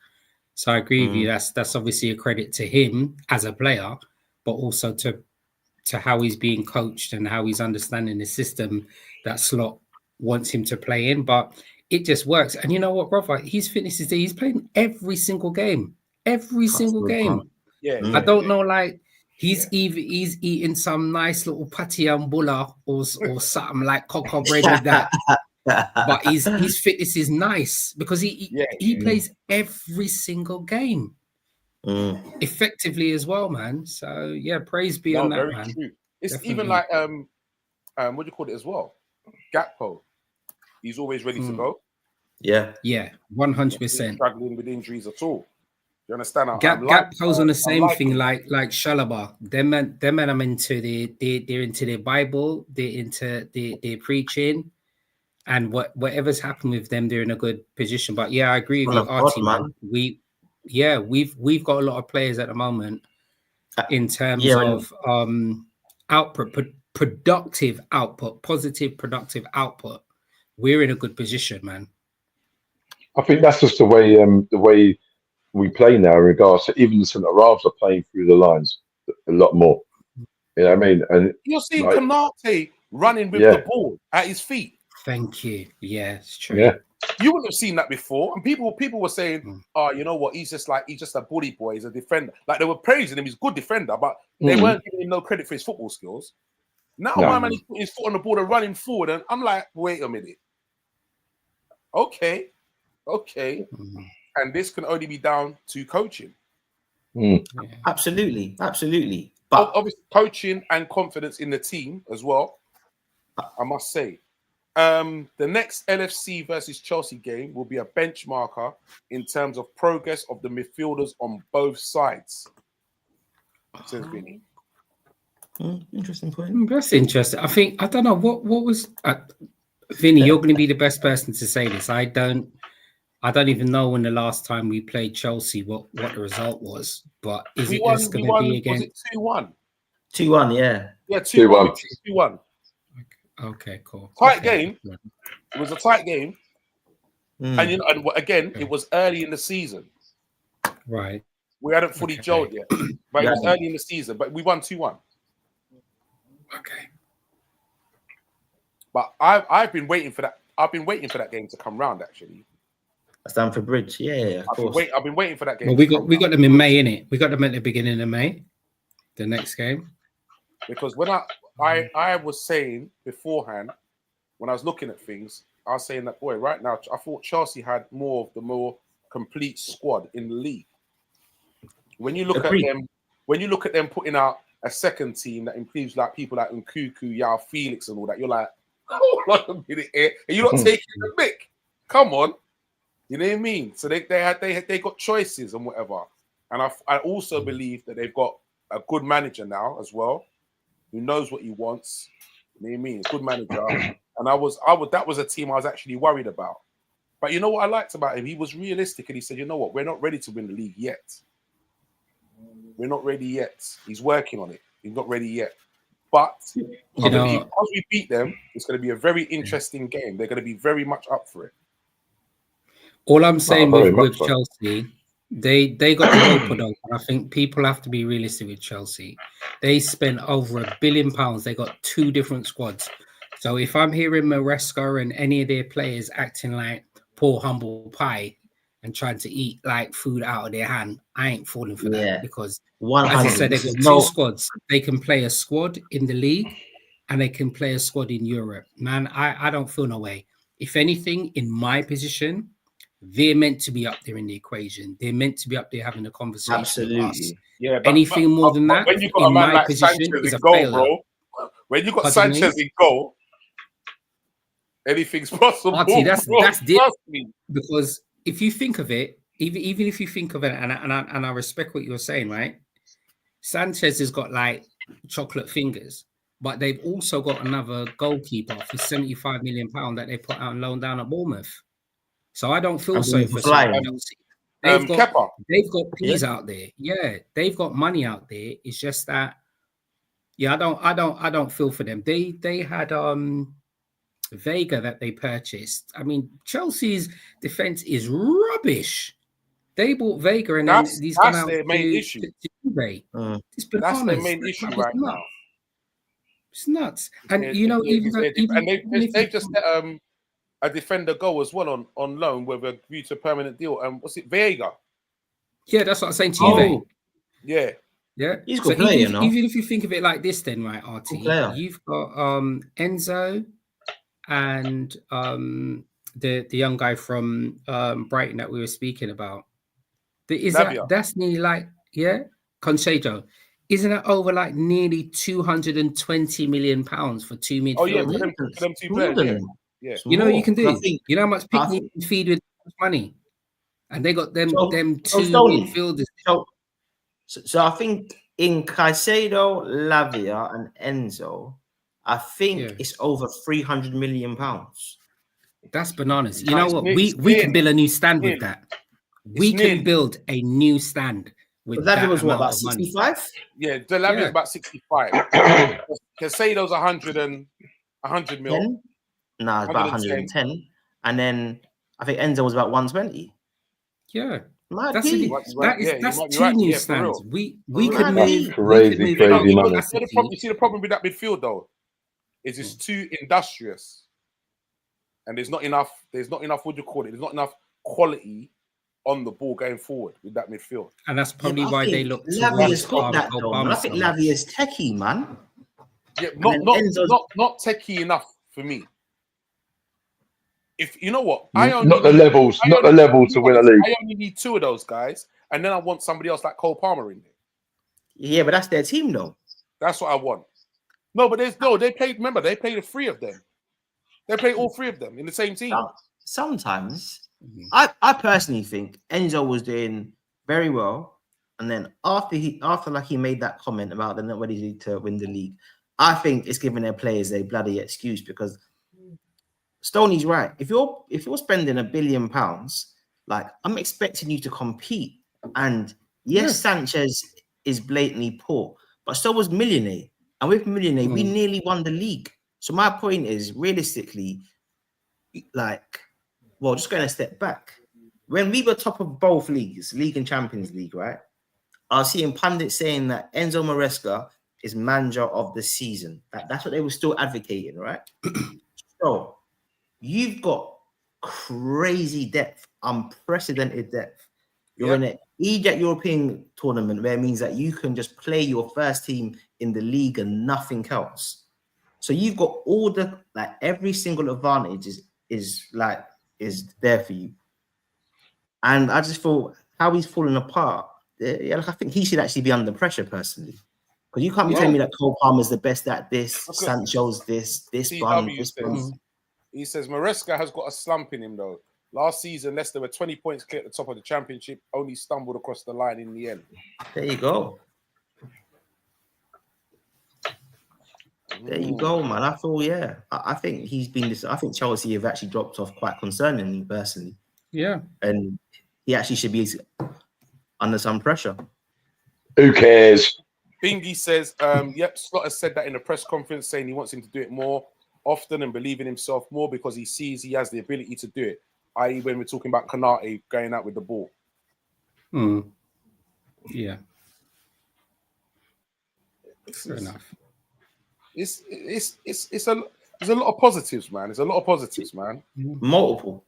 So I agree with you. That's obviously a credit to him as a player, but also to how he's being coached and how he's understanding the system that Slot wants him to play in. But it just works. And you know what, brother? His fitness is there. He's playing every single game. Yeah. I don't know, like he's eating some nice little patty and bulla or something like cocoa bread with that. But his fitness is nice because he plays every single game effectively as well, man. So praise be on that, very man. True. It's Definitely. even like what do you call it as well? Gakpo. He's always ready to go. Yeah, 100%. Struggling with injuries at all. You understand? Gakpo's on the same thing like Shalaba. Them men are into they're into their Bible, they're into their preaching, and whatever's happened with them, they're in a good position. But I agree with you, Artie, man. We've got a lot of players at the moment in terms of output, productive output, positive productive output. We're in a good position, man. I think that's just the way we play now in regards to even the centre halves are playing through the lines a lot more. You know what I mean? And you're seeing Konate running with the ball at his feet. Thank you. Yeah, it's true. Yeah. You wouldn't have seen that before. And people were saying, oh, you know what? He's just a bully boy. He's a defender. Like they were praising him. He's a good defender, but they weren't giving him no credit for his football skills. Now my man is putting his foot on the ball and running forward. And I'm like, wait a minute. Okay. And this can only be down to coaching. Mm. Yeah. Absolutely, absolutely. But Obviously, coaching and confidence in the team as well, I must say. The next LFC versus Chelsea game will be a benchmarker in terms of progress of the midfielders on both sides, says Vinny. interesting point. That's interesting. I don't know what was Vinny. You're going to be the best person to say this. I don't even know when the last time we played Chelsea what the result was. But is it just going to be Was against? it 2-1? 2-1, yeah. Yeah, 2-1. 2-1. 2-1. Okay, cool. Tight Okay. game. It was a tight game, and and again, it was early in the season. Right. We hadn't fully gelled yet, but it was early in the season. But we won 2-1. Okay. But I've been waiting for that. I've been waiting for that game to come round. Actually, Stamford Bridge, yeah, of course. I've been waiting for that game. Well, we got them in May, innit? We got them at the beginning of May. The next game. Because when I was saying beforehand, when I was looking at things, I was saying that, boy, right now I thought Chelsea had more complete squad in the league. When you look at them putting out a second team that includes like people like Nkuku, Yao, Felix, and all that, you're like, hold on a minute here, and you're not taking the mic. Come on, you know what I mean? So they got choices and whatever, and I also believe that they've got a good manager now as well, who knows what he wants. You know what I mean? Good manager, and that was a team I was actually worried about. But you know what I liked about him? He was realistic, and he said, you know what, we're not ready to win the league yet. We're not ready yet. He's working on it. He's not ready yet. But because we beat them, it's going to be a very interesting game. They're going to be very much up for it. All I'm saying with Chelsea, they got the open up. I think people have to be realistic with Chelsea. They spent over £1 billion. They got 2 different squads. So if I'm hearing Maresca and any of their players acting like poor humble pie and trying to eat like food out of their hand, I ain't falling for that, because as I said, they've got 2 squads. They can play a squad in the league and they can play a squad in Europe. Man, I don't feel no way. If anything, in my position, they're meant to be up there in the equation. They're meant to be up there having a conversation with us. Yeah, anything more than that, when you got a man like Sanchez in goal, bro. When you got Sanchez in goal, anything's possible. Artie, that's because if you think of it, even if you think of it, and I respect what you're saying, right? Sanchez has got like chocolate fingers, but they've also got another goalkeeper for £75 million that they put out and loan down at Bournemouth. So I don't feel sorry for Chelsea. They've got peas out there. Yeah, they've got money out there. It's just that, yeah, I don't feel for them. They had Vega that they purchased. I mean, Chelsea's defense is rubbish. They bought Vega and then he's gone out their main issue. That's their main issue right now. It's nuts. And they've just let a defender go as well on loan with a view to permanent deal. What's it, Vega? Yeah, that's what I'm saying to you. Yeah. Yeah, he's got player, even if you think of it like this, then right, RT, you've got Enzo and the young guy from Brighton that we were speaking about. That's nearly like Concedo. Isn't that over like nearly £220 million for 2 midfielders? Oh yeah, for them 2 players. Yeah. You know what you can do? You know how much picnic you can feed with money, and they got them 2 midfielders. So I think in Caicedo, Lavia, and Enzo, I think it's over £300 million. That's bananas. You know what? We can build a new stand with that. We can build a new stand with that. Lavia was what, about 65? Yeah, the Lavia is about 65. Caicedo's 100 mil. No, it's about 110. And then I think Enzo was about 120. Yeah. That's 2 new stands. We could move crazy money. You see the problem with that midfield though, is it's too industrious, and there's not enough. There's not enough quality on the ball going forward with that midfield. And that's probably why they look. Lavia's got that though. I think Lavia's techie, man. Yeah, not techie enough for me. If you know what, not the level to win a league. I only need 2 of those guys, and then I want somebody else like Cole Palmer in there. Yeah, but that's their team, though. That's what I want. No, but they played. Remember, they played the three of them. They played all three of them in the same team. Sometimes, I personally think Enzo was doing very well, and then after he made that comment about they're not ready to win the league, I think it's giving their players a bloody excuse because Stoney's right. If you're spending £1 billion, like I'm expecting you to compete, and yes, Sanchez is blatantly poor, but so was Millionaire. And with Millionaire, we nearly won the league. So my point is, realistically, just going a step back. When we were top of both leagues, League and Champions League, right? I was seeing pundits saying that Enzo Maresca is manager of the season. That's what they were still advocating, right? So you've got crazy depth, unprecedented depth. You're in an European tournament where it means that you can just play your first team in the league and nothing else. So you've got all every single advantage is there for you. And I just thought how he's falling apart. I think he should actually be under pressure personally. Because you can't be telling me that Cole Palmer's the best at this, Sancho's this one. He says Maresca has got a slump in him though. Last season, Leicester were 20 points clear at the top of the championship, only stumbled across the line in the end. There you go. There you go, man. I thought, I think he's been this. I think Chelsea have actually dropped off quite concerningly, personally. Yeah. And he actually should be under some pressure. Who cares? Bingy says, Slot has said that in a press conference, saying he wants him to do it more often and believe in himself more because he sees he has the ability to do it. I.e., when we're talking about Konate going out with the ball. Yeah. Fair enough. There's a lot of positives, man. There's a lot of positives, man. Multiple.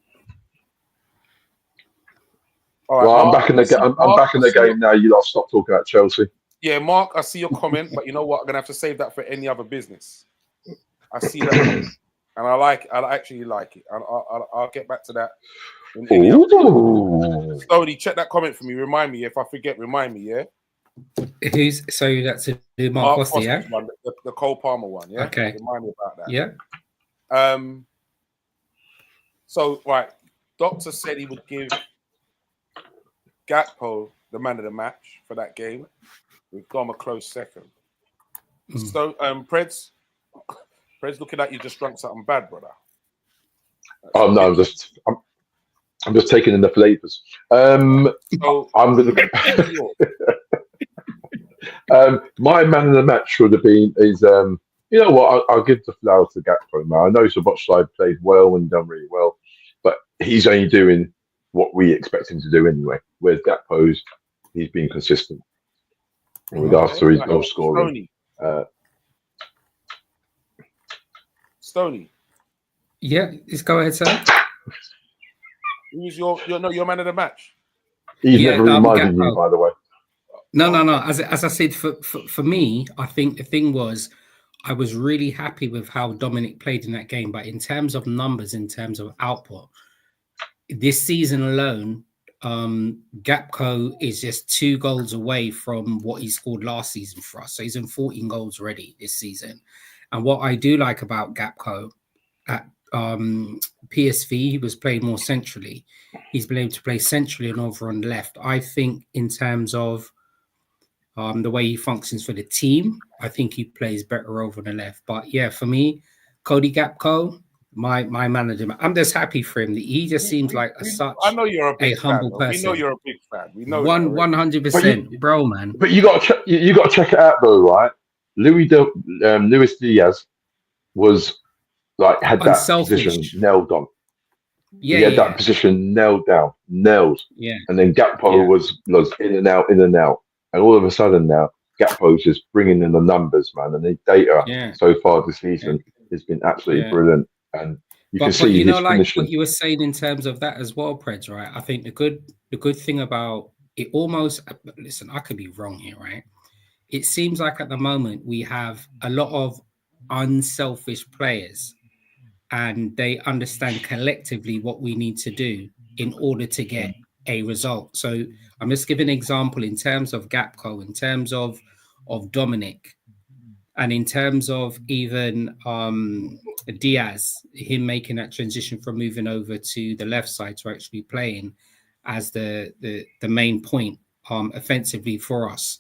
All right, well, Mark, I'm back in the game now. You lot stop talking about Chelsea. Yeah, Mark, I see your comment, but you know what? I'm gonna have to save that for any other business. I see that, and I actually like it. I'll get back to that. Slowly check that comment for me. Remind me if I forget. Remind me, yeah. That's the Mark Foster, yeah. One, the Cole Palmer one, yeah. Okay. Remind me about that. Yeah. So right, Doctor said he would give Gakpo the man of the match for that game. With Dom a close second. So, Preds looking at you just drunk something bad, brother. Oh no, I'm just taking in the flavors. So, I'm gonna. My man of the match would have been you know what? I'll give the flowers to Gakpo, man. I know Szoboszlai played well and done really well, but he's only doing what we expect him to do anyway. Whereas Gakpo's, he's been consistent in regards to his goal scoring. Stoney. Yeah, just go ahead, sir. Who's your man of the match? He's never reminded you, by the way. No. As I said, for me, I think the thing was I was really happy with how Dominic played in that game. But in terms of numbers, in terms of output, this season alone, Gakpo is just 2 goals away from what he scored last season for us. So he's in 14 goals already this season. And what I do like about Gakpo at PSV, he was playing more centrally. He's been able to play centrally and over on the left. I think in terms of the way he functions for the team, I think he plays better over on the left. But yeah, for me, Cody Gakpo, my manager, I'm just happy for him. He just seems like I know you're a humble person. We know you're a big fan. We know 100%, bro, man. But you got to check it out though, right? Luis Diaz was had that position nailed on. Yeah, he had that position nailed. Yeah, and then Gakpo was in and out, and all of a sudden now Gakpo's just bringing in the numbers, man, and the data so far this season has been absolutely brilliant. And you can see you know, his like finishing. what you were saying in terms of that as well, Preds, right? I think the good thing about it almost, listen, I could be wrong here, right? It seems like at the moment we have a lot of unselfish players and they understand collectively what we need to do in order to get a result. So I'm just giving an example in terms of Gapco, in terms of Dominic, and in terms of even Diaz, him making that transition from moving over to the left side to actually playing as the main point offensively for us.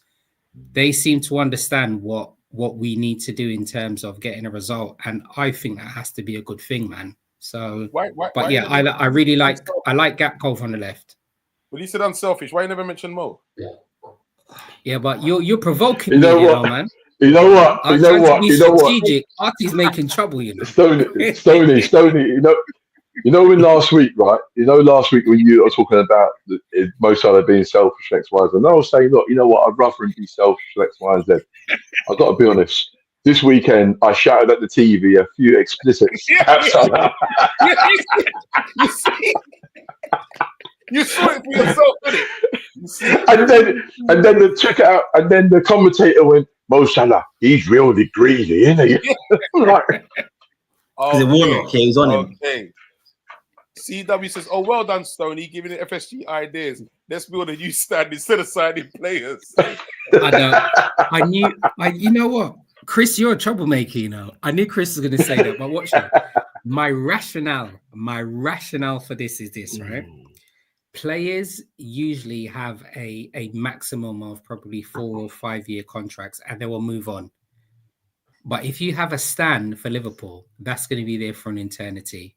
They seem to understand what we need to do in terms of getting a result, and I think that has to be a good thing, man. So, but yeah, I really like Gapco on the left. Well, you said unselfish. Why you never mentioned Mo? Yeah, but you're provoking You know me, what? man. You know what? I'm You know trying to what? be You know what? strategic. Artie's making trouble, you know. Stoney. You know when last week, right? You know last week when you were talking about Mo Salah being selfish X, Y, Z. And I was saying, look, you know what? I'd rather him be selfish X, Y, and Z. I've got to be honest. This weekend, I shouted at the TV a few explicits at Salah. You see? You saw it for yourself, didn't it? And then check it out. And then the commentator went, Mo Salah, he's really greedy, isn't he? Like, The Warnock, he's on him. Okay. CW says, "Oh, well done, Stoney, giving the FSG ideas. Let's build a new stand instead of signing players." I knew. You know what, Chris, you're a troublemaker. You know, I knew Chris was going to say that. But watch it. My rationale for this is this, right? Players usually have a maximum of probably 4 or 5 year contracts, and they will move on. But if you have a stand for Liverpool, that's going to be there for an eternity.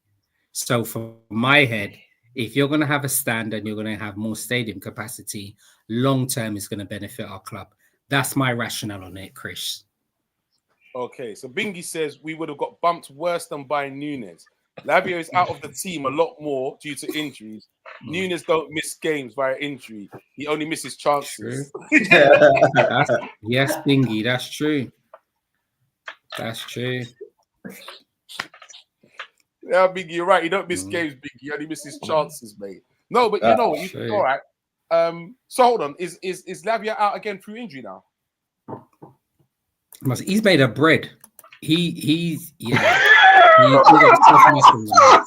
So for my head, if you're going to have a stand and you're going to have more stadium capacity, long term is going to benefit our club. That's my rationale on it, Chris. Okay, so Bingy says we would have got bumped worse than buying Nunes. Lavia is out of the team a lot more due to injuries. Nunes don't miss games via injury. He only misses chances. Yes, Bingy, that's true. That's true. Yeah, Biggie, you're right. He don't miss games, Biggie. He only misses chances, mate. No, but you know what? All right. So hold on. Is Lavia out again through injury now? He's made of bread. He's yeah. He got tough muscles, man.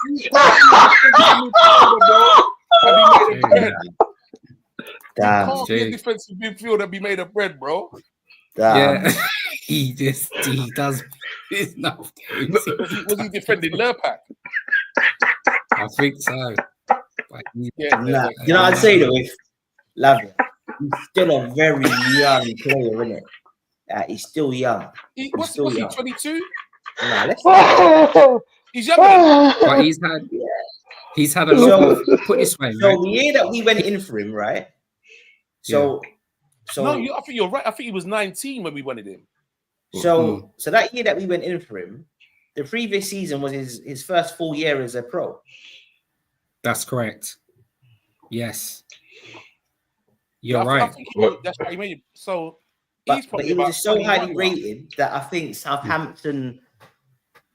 Damn. Can't be a defensive midfielder and be made of bread, bro. Damn. Yeah, he does enough games. Was he defending Lurpak? I think so. You know what I'd say though, with Lavia, he's still a very young player, isn't it? He's still young. What's he, 22? Nah, he's young. But he's had a lot of, put this way, so right? the year that we went in for him, right? So no, I think you're right. I think he was 19 when we wanted him. So that year that we went in for him, the previous season was his first full year as a pro. That's correct. Yes. You're right. That's how he made it. So but he was so highly rated that I think Southampton,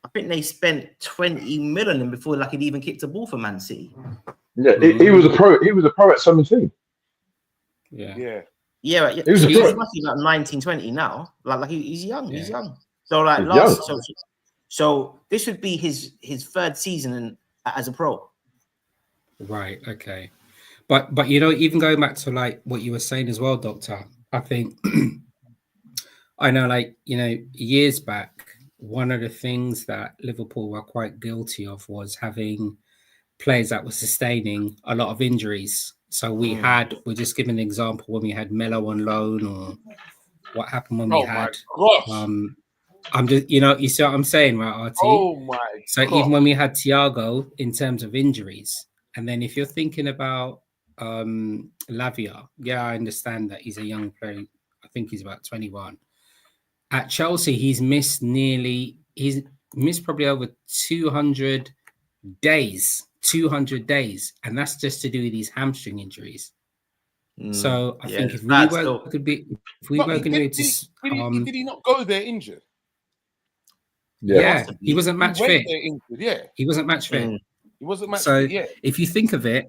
I think they spent 20 million on him before like he'd even kicked a ball for Man City. Yeah, he was a pro. He was a pro at 17. Yeah. He was about 19, 20 now. Like he's young. He's young. So like so this would be his third season as a pro. Right. Okay. But you know, even going back to like what you were saying as well, Doctor, I think I know, like, you know, years back, one of the things that Liverpool were quite guilty of was having players that were sustaining a lot of injuries. So we're just giving an example when we had Melo on loan, or what happened when we had I'm just, you know, you see what I'm saying, right, Artie? Oh my So God. even when we had Thiago in terms of injuries, and then if you're thinking about Lavia, yeah, I understand that he's a young player. I think he's about 21. At Chelsea, he's missed probably over 200 days, and that's just to do with these hamstring injuries. So I think if we were going to did he not go there injured? Yeah, he wasn't match fit. He wasn't match fit. He wasn't match so fit. Yeah. If you think of it,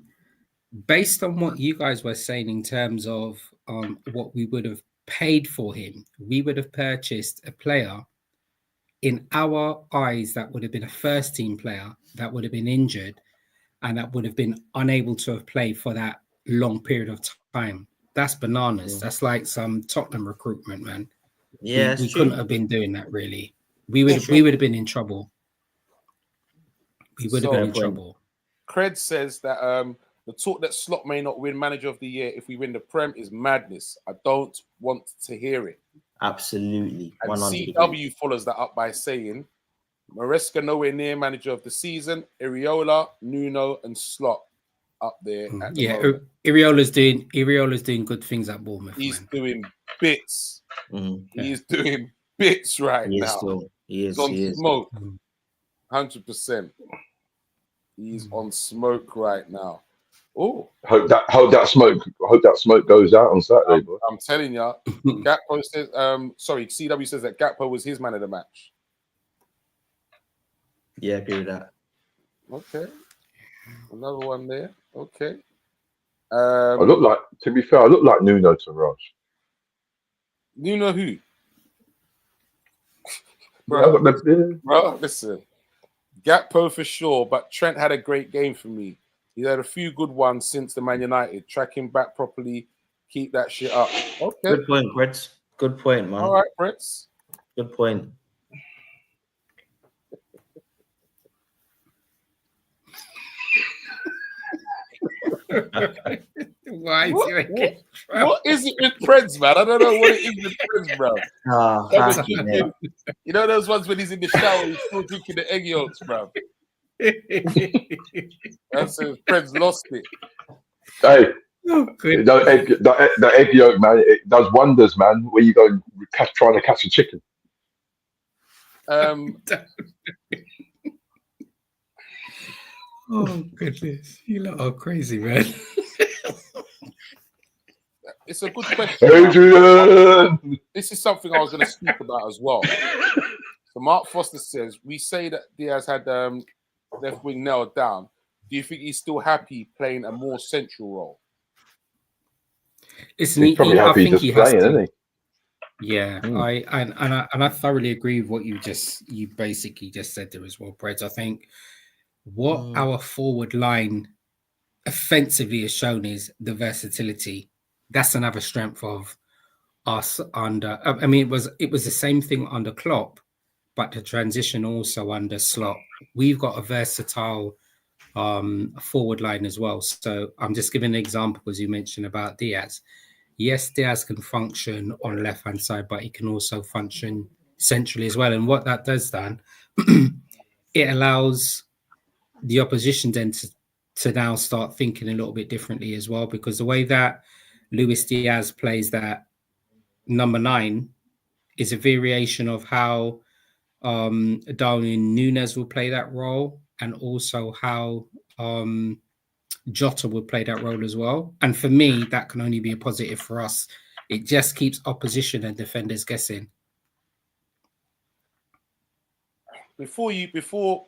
based on what you guys were saying in terms of what we would have paid for him, we would have purchased a player in our eyes that would have been a first team player that would have been injured and that would have been unable to have played for that long period of time. That's bananas. That's like some Tottenham recruitment, man. Yeah, we it's couldn't true. have been doing that really. True. We would have been in trouble. We would have been So- in trouble. Cred says that the talk that Slot may not win Manager of the Year if we win the Prem is madness. I don't want to hear it. Absolutely. And 100%. CW follows that up by saying Maresca nowhere near Manager of the Season, Iriola, Nuno, and Slot up there at the moment. Iriola's doing good things at Bournemouth. He's Man. doing bits. Mhm. He's doing bits right He is now. still. He is. He's on He is. smoke. Mm. 100%. He's on smoke right now. Oh, Hope that smoke goes out on Saturday, boy. I'm telling you, Gakpo says, CW says that Gakpo was his man of the match. Yeah, agree with that. Okay. Another one there. Okay. I look like, to be fair, I look like Nuno to Raj. You know who? Yeah, Bro, listen. Gakpo for sure, but Trent had a great game for me. He had a few good ones since the Man United. Track him back properly. Keep that shit up. Okay. Good point, Brett. Good point, man. All right, Fritz. Good point. Why is What is it with Preds, man? I don't know what it is with Preds, bro. Ah, fucking hell. You know those ones when he's in the shower, he's still drinking the egg yolks, bro. That's it. Preds lost it. Hey, Oh, good. the egg yolk, man, it does wonders, man. Where you go trying to catch a chicken. Oh goodness, you lot are crazy, man. It's a good question. Adrian! This is something I was going to speak about as well. So Mark Foster says, we say that Diaz had left wing nailed down. Do you think he's still happy playing a more central role? Listen, He's probably I happy think just he has playing, to. isn't he? Yeah, I thoroughly agree with what you basically just said there as well, Brett. I think what our forward line offensively has shown is the versatility. That's another strength of us under. I mean, it was the same thing under Klopp, but the transition also under Slot. We've got a versatile forward line as well. So I'm just giving an example, as you mentioned about Diaz. Yes, Diaz can function on left hand side, but he can also function centrally as well. And what that does, Dan, it allows the opposition then to now start thinking a little bit differently as well, because the way that Luis Diaz plays that number 9 is a variation of how Darwin Núñez will play that role, and also how Jota would play that role as well. And for me, that can only be a positive for us. It just keeps opposition and defenders guessing. Before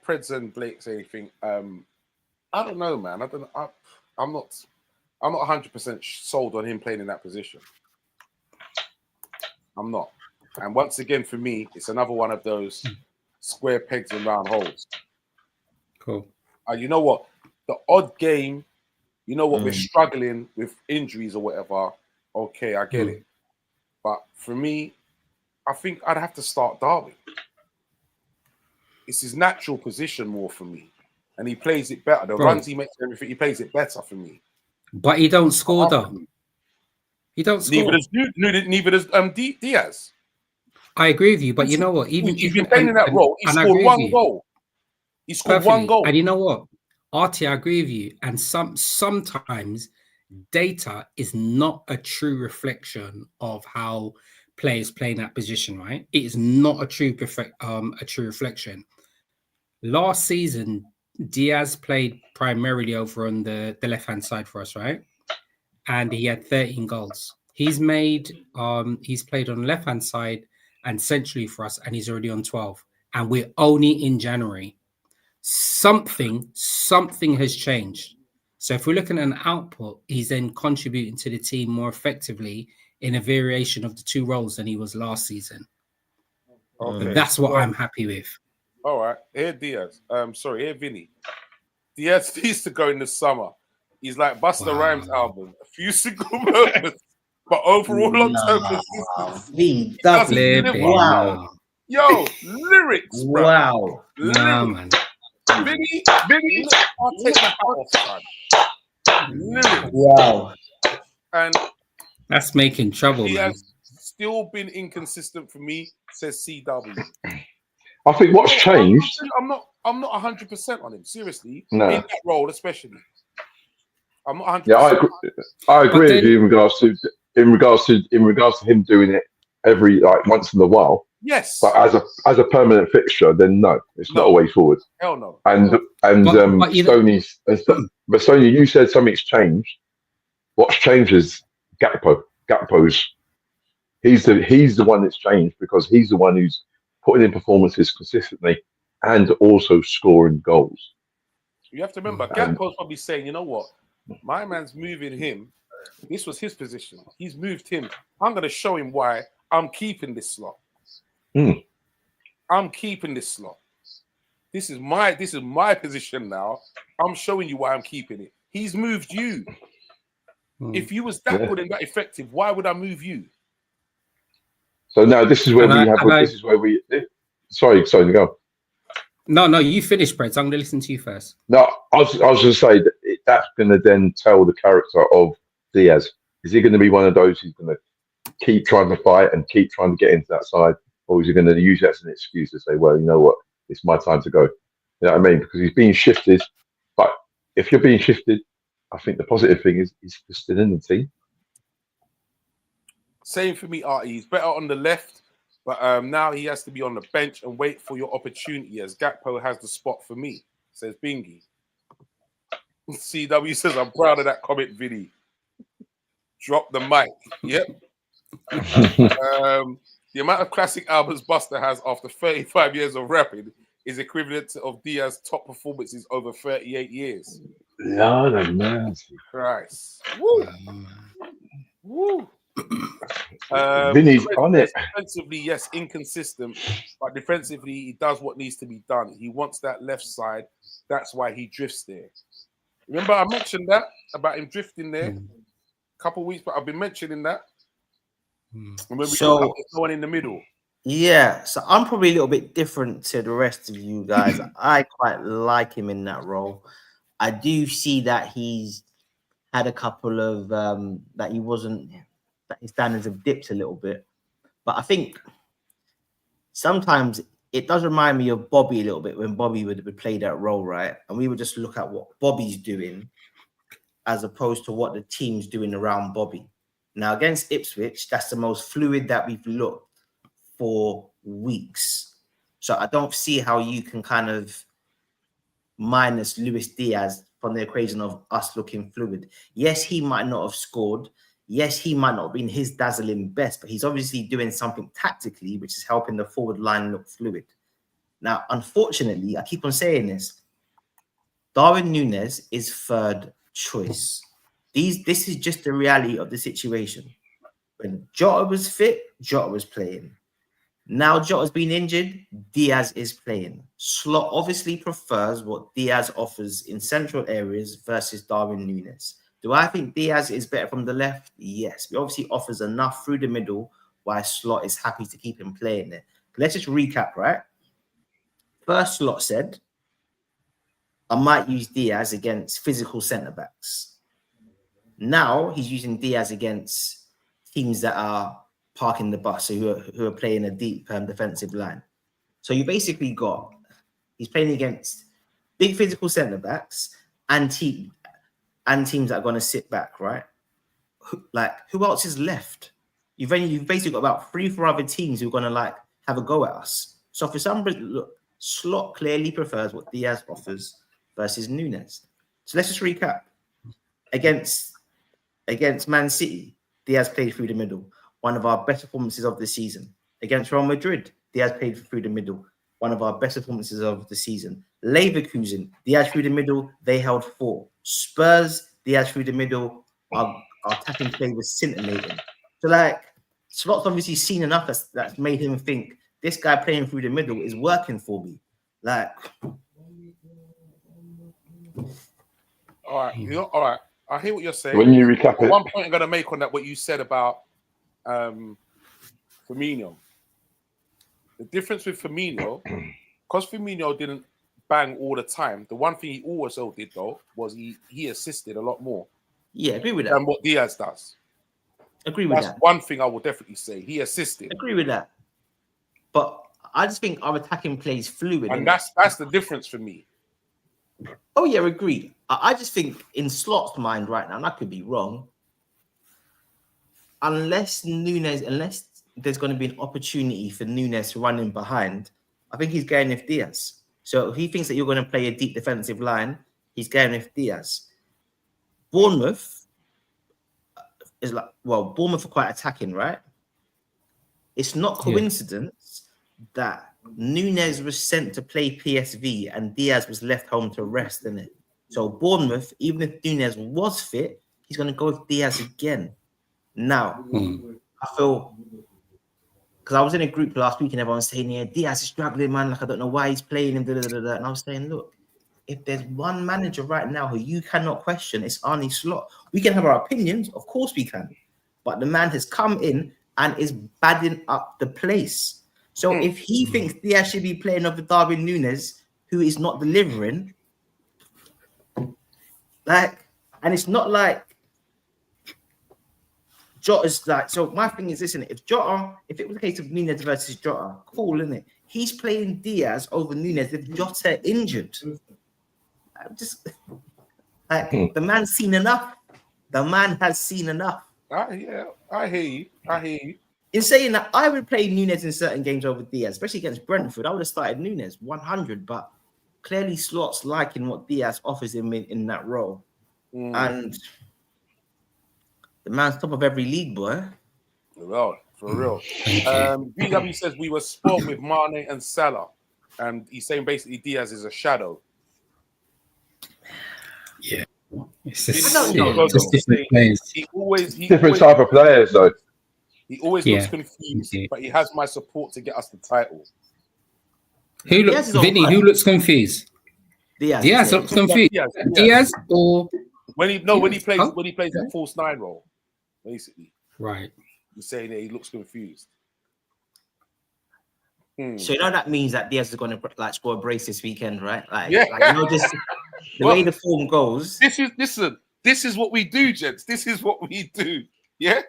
Preds and Blake say anything, I don't know, man. I'm not 100% sold on him playing in that position. I'm not. And once again, for me, it's another one of those square pegs and round holes. Cool. You know what? The odd game, you know what, we're struggling with injuries or whatever. Okay, I get it. But for me, I think I'd have to start Darwin. It's his natural position more for me. And he plays it better. The runs he makes, everything, he plays it better for me. But he don't score, though. He don't score. Neither does Diaz. I agree with you, but you know what? He's been playing in that role. He scored one goal. He scored one goal. And you know what? Artie, I agree with you. And sometimes data is not a true reflection of how players play in that position, right? It is not a true reflection. Last season, Diaz played primarily over on the left-hand side for us, right? And he had 13 goals. He's played on the left-hand side and centrally for us, and he's already on 12. And we're only in January. Something has changed. So if we're looking at an output, he's then contributing to the team more effectively in a variation of the 2 roles than he was last season. Okay. But that's what I'm happy with. All right. Here Diaz. Here Vinny. Diaz needs to go in the summer. He's like Busta Rhymes album, a few single moments, but overall long-term consistency. He doesn't deliver. Wow. Yo, lyrics, bro. Wow. Nah, man. Biggie, I'll take my hat off, son. Lyrics. Wow. And That's making trouble, he man. has still been inconsistent for me, says CW. I think what's changed. I'm not 100% on him. Seriously, No. in that role especially. I'm not 100%. Yeah, I agree then, with you in regards to him doing it every like once in a while. Yes. But as a permanent fixture, then no, it's not a way forward. Hell no. And Stoney's, but Stoney, you said something's changed. What's changed is Gakpo. Gakpo's he's the one that's changed because he's the one who's putting in performances consistently and also scoring goals. You have to remember, Gakpo's probably saying, you know what, my man's moving him. This was his position. He's moved him. I'm going to show him why I'm keeping this slot. I'm keeping this slot. This is my position now. I'm showing you why I'm keeping it. He's moved you. If you was that good and that effective, why would I move you? So now this is where Sorry, go. No, you finish, Brett. I'm going to listen to you first. No, I was going to say that that's going to then tell the character of Diaz. Is he going to be one of those who's going to keep trying to fight and keep trying to get into that side? Or is he going to use that as an excuse to say, well, you know what, it's my time to go? You know what I mean? Because he's being shifted. But if you're being shifted, I think the positive thing is he's still in the team. Same for me, Artie. He's better on the left, but now he has to be on the bench and wait for your opportunity as Gakpo has the spot for me, says Bingy. CW says, I'm proud of that comment, Vinny. Drop the mic. Yep. The amount of classic albums Buster has after 35 years of rapping is equivalent to of Diaz's top performances over 38 years. Lord of mercy. Christ. Woo. Woo. Vinny's on it. Defensively, yes, inconsistent, but defensively, he does what needs to be done. He wants that left side. That's why he drifts there. Remember, I mentioned that about him drifting there a couple of weeks, but I've been mentioning that. Remember, so someone in the middle. Yeah, so I'm probably a little bit different to the rest of you guys. I quite like him in that role. I do see that he's had a couple of that his standards have dipped a little bit. But I think sometimes it does remind me of Bobby a little bit when Bobby would play that role, right? And we would just look at what Bobby's doing as opposed to what the team's doing around Bobby. Now, against Ipswich, that's the most fluid that we've looked for weeks. So I don't see how you can kind of minus Luis Diaz from the equation of us looking fluid. Yes, he might not have scored. Yes, he might not have been his dazzling best, but he's obviously doing something tactically, which is helping the forward line look fluid. Now, unfortunately, I keep on saying this, Darwin Núñez is third choice. This is just the reality of the situation. When Jota was fit, Jota was playing. Now Jota's been injured, Diaz is playing. Slot obviously prefers what Diaz offers in central areas versus Darwin Núñez. Do I think Diaz is better from the left? Yes. He obviously offers enough through the middle why Slot is happy to keep him playing there. Let's just recap, right? First, Slot said, I might use Diaz against physical centre-backs. Now he's using Diaz against teams that are parking the bus, so who are playing a deep defensive line. So you basically he's playing against big physical centre-backs and teams that are going to sit back, right? Who else is left? You've basically got about 3-4 other teams who are going to have a go at us. So for some reason, look, Slot clearly prefers what Diaz offers versus Núñez. So let's just recap. Against Man City, Diaz played through the middle. One of our best performances of the season. Against Real Madrid, Diaz played through the middle. One of our best performances of the season. Leverkusen, Diaz through the middle, they held 4. Spurs, Diaz through the middle, our attacking play was scintillating. So Slot's obviously seen enough that's made him think this guy playing through the middle is working for me. All right. All right. I hear what you're saying. When you recap But it, one point I'm going to make on that, what you said about Firmino. The difference with Firmino, because Firmino didn't bang all the time, the one thing he also did, though, was he assisted a lot more Yeah, agree with that. than what Diaz does. Agree with That's that. one thing I will definitely say. He assisted. Agree with that. But I just think our attacking play is fluid. And innit? that's the difference for me. Oh, yeah, agreed. I just think in Slot's mind right now, and I could be wrong, unless there's going to be an opportunity for Nunes to run in behind, I think he's going with Diaz. So if he thinks that you're going to play a deep defensive line, he's going with Diaz. Bournemouth is Bournemouth are quite attacking, right? It's not coincidence that Nunes was sent to play PSV and Diaz was left home to rest in it. So Bournemouth, even if Nunes was fit, he's going to go with Diaz again. Now, I feel, because I was in a group last week and everyone was saying, yeah, Diaz is struggling, man. Like, I don't know why he's playing him. And I was saying, look, if there's one manager right now who you cannot question, it's Arne Slot. We can have our opinions, of course we can. But the man has come in and is badding up the place. So if he thinks Diaz should be playing over Darwin Nunes, who is not delivering, and it's not like Jota's like, so my thing is, listen, if it was a case of Nunes versus Jota, cool, isn't it? He's playing Diaz over Nunes if Jota injured. I'm just like, the man's seen enough. The man has seen enough. I hear you. In saying that, I would play Nunes in certain games over Diaz, especially against Brentford. I would have started Nunes 100, but clearly Slot's liking what Diaz offers him in that role. And the man's top of every league, boy. For real. BW says we were spoiled with Mane and Salah, and he's saying basically Diaz is a shadow. Yeah, it's different players. Different type of players, though. He always looks confused, but he has my support to get us the title. Who looks, Vinny? Who looks confused? Diaz looks confused. Diaz or when he plays that false nine role, basically. Right. He's saying that he looks confused. So you know that means that Diaz is going to like score a brace this weekend, right? Like just the way the form goes. This is what we do, gents. This is what we do. Yeah,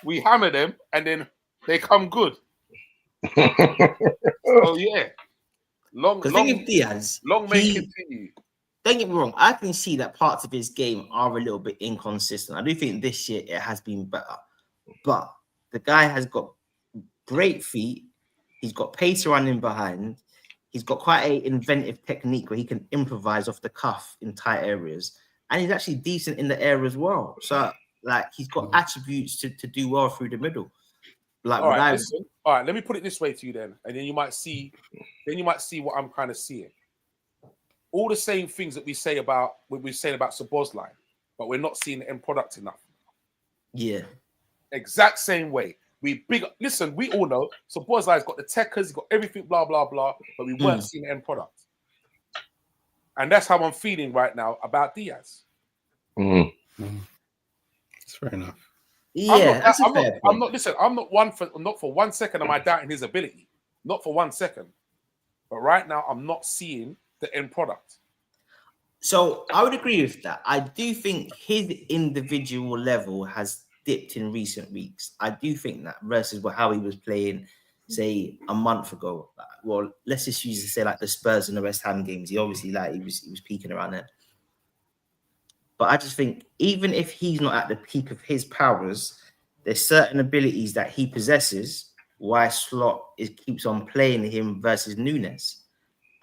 we hammer them and then they come good. Oh yeah. The thing with Diaz, long may continue. Don't get me wrong, I can see that parts of his game are a little bit inconsistent. I do think this year it has been better, but the guy has got great feet. He's got pace running behind. He's got quite an inventive technique where he can improvise off the cuff in tight areas, and he's actually decent in the air as well. So, like, he's got attributes to do well through the middle. Like, all right, let me put it this way to you then, and then you might see what I'm kind of seeing. All the same things that we're saying about Szoboszlai, but we're not seeing the end product enough. Yeah, exact same way. We all know Szoboszlai's got the techers, he's got everything, blah blah blah, but we weren't seeing the end product, and that's how I'm feeling right now about Diaz. It's fair enough. Yeah, I'm not for 1 second am I doubting his ability, not for 1 second, but right now I'm not seeing the end product. So I would agree with that. I do think his individual level has dipped in recent weeks. I do think that versus how he was playing, say, a month ago. Well, let's just use to say like the Spurs and the West Ham games. He obviously he was peaking around there. But I just think even if he's not at the peak of his powers, there's certain abilities that he possesses why Slot keeps on playing him versus Nunes.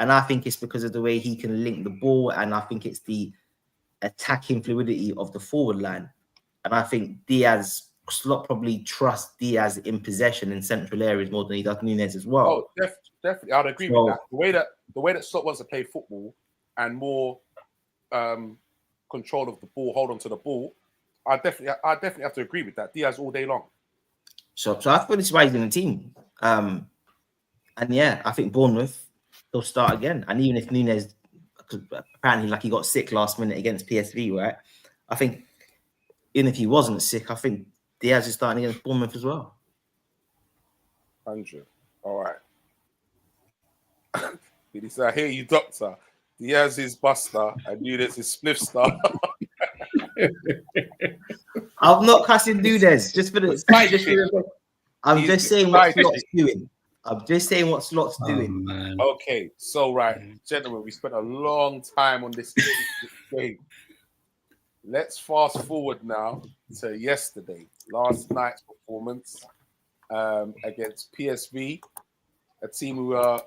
And I think it's because of the way he can link the ball, and I think it's the attacking fluidity of the forward line. And I think Slot probably trusts Diaz in possession in central areas more than he does Nunes as well. Oh, definitely. I'd agree with that. The way that Slot wants to play football and more control of the ball, hold on to the ball, I definitely have to agree with that. Diaz all day long. So I feel this is why he's in the team. And yeah, I think Bournemouth, he'll start again. And even if Nunes, because apparently like he got sick last minute against PSV, right? I think even if he wasn't sick, I think Diaz is starting against Bournemouth as well. 100. All right. He said, I hear you, doctor. Diaz is Buster and Nunes is Spliff Star. I'm not cussing Nunes just for the. I'm He's just saying what excited. Slot's doing. I'm just saying what Slot's doing. Man. Okay, so right, gentlemen, we spent a long time on this game. Let's fast forward now to yesterday, last night's performance against PSV, a team who are,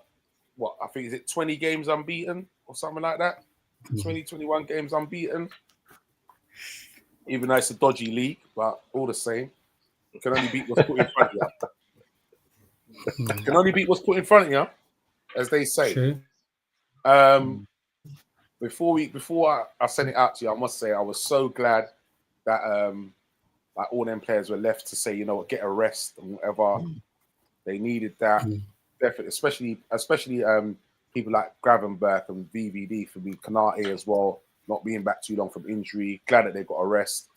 I think is it 20 games unbeaten or something like that? 20, 21 games unbeaten. Even though it's a dodgy league, but all the same, you can only beat what's put in front of you. You can only beat what's put in front of you, as they say. True. Before I sent it out to you, I must say I was so glad that like all them players were left to say, you know what, get a rest and whatever. They needed that. Definitely, especially people like Gravenberch and VVD for me, Kanate as well, not being back too long from injury. Glad that they got a rest.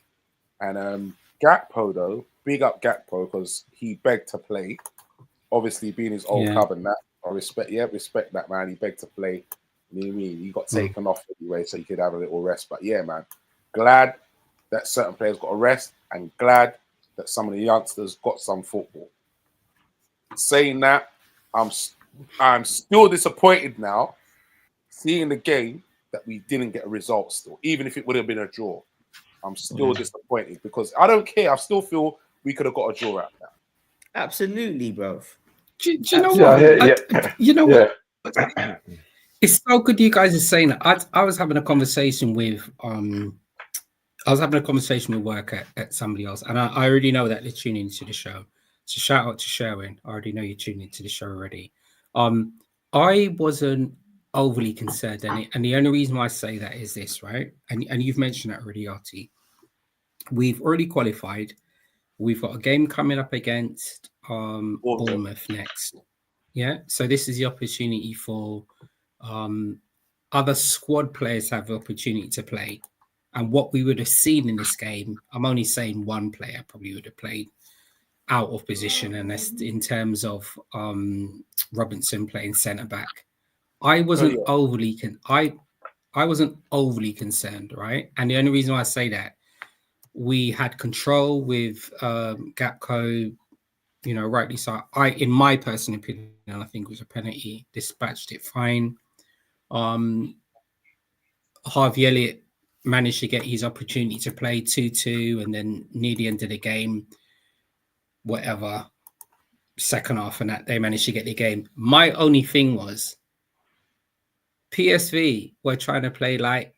And Gakpo though, big up Gakpo because he begged to play. Obviously, being his old club and that, I respect that, man. He begged to play. You know what I mean? He got taken off anyway, so he could have a little rest. But yeah, man, glad that certain players got a rest and glad that some of the youngsters got some football. Saying that, I'm still disappointed now seeing the game that we didn't get a result still, even if it would have been a draw. I'm still disappointed because I don't care. I still feel we could have got a draw out there. Absolutely, bro. Do you know what? You know what? It's so good you guys are saying that. I was having a conversation with work at somebody else, and I already know that they're tuning into the show. So shout out to Sherwin. I already know you're tuning into the show already. I wasn't overly concerned, and the only reason why I say that is this, right? And you've mentioned that already, Artie. We've already qualified. We've got a game coming up against Bournemouth next. Yeah, so this is the opportunity for other squad players to have the opportunity to play. And what we would have seen in this game, I'm only saying one player probably would have played out of position, and that's in terms of Robinson playing centre back. I wasn't overly concerned, right? And the only reason why I say that, we had control with Gakpo. You know, rightly so. In my personal opinion, I think it was a penalty. Dispatched it fine. Harvey Elliott managed to get his opportunity to play 2-2, and then near the end of the game, second half and that, they managed to get the game. My only thing was PSV were trying to play like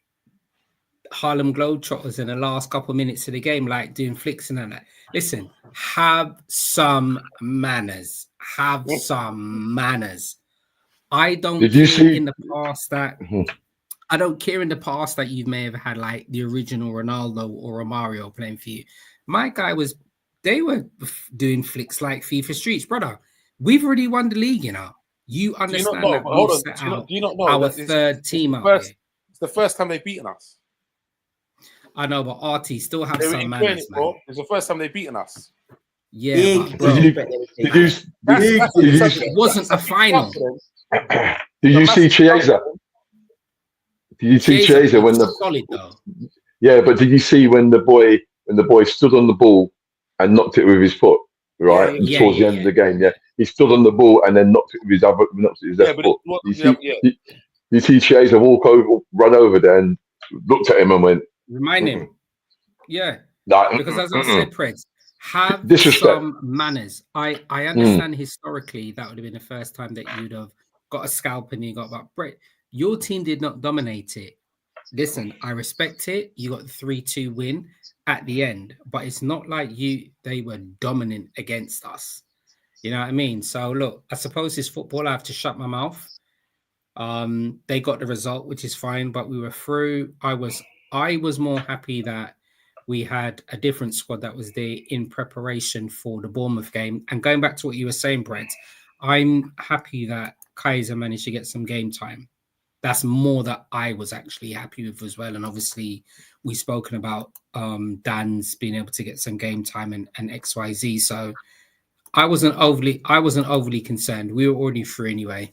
Harlem Globetrotters in the last couple of minutes of the game, like doing flicks and that. Listen, have some manners. Have some manners. I don't care in the past that I don't care in the past that you may have had like the original Ronaldo or Romario playing for you. My guy they were doing flicks like FIFA Streets, brother. We've already won the league, you know. You understand that we've set out our third team out here. It's the first time they've beaten us. I know, but RT still have some manners, man. It's the first time they've beaten us. Yeah, but bro, it wasn't a final. Did you see Chiesa? Did you see Chiesa when the solid though? Yeah, but did you see when the boy stood on the ball and knocked it with his foot, right? Towards the end of the game, he stood on the ball and then knocked it with his left foot. You see Chiesa run over there and looked at him and went. Remind him, because as I said, Preds, have some manners. I understand historically that would have been the first time that you'd have got a scalp and you got about Brett. Your team did not dominate it. Listen, I respect it. You got the 3-2 win at the end, but it's not like they were dominant against us. You know what I mean? So look, I suppose this football, I have to shut my mouth. They got the result, which is fine, but we were through. I was more happy that we had a different squad that was there in preparation for the Bournemouth game. And going back to what you were saying, Brett, I'm happy that Kaiser managed to get some game time. that's more that I was actually happy with as well. And obviously, we've spoken about Dan's being able to get some game time and XYZ. So I wasn't overly concerned. We were already through anyway.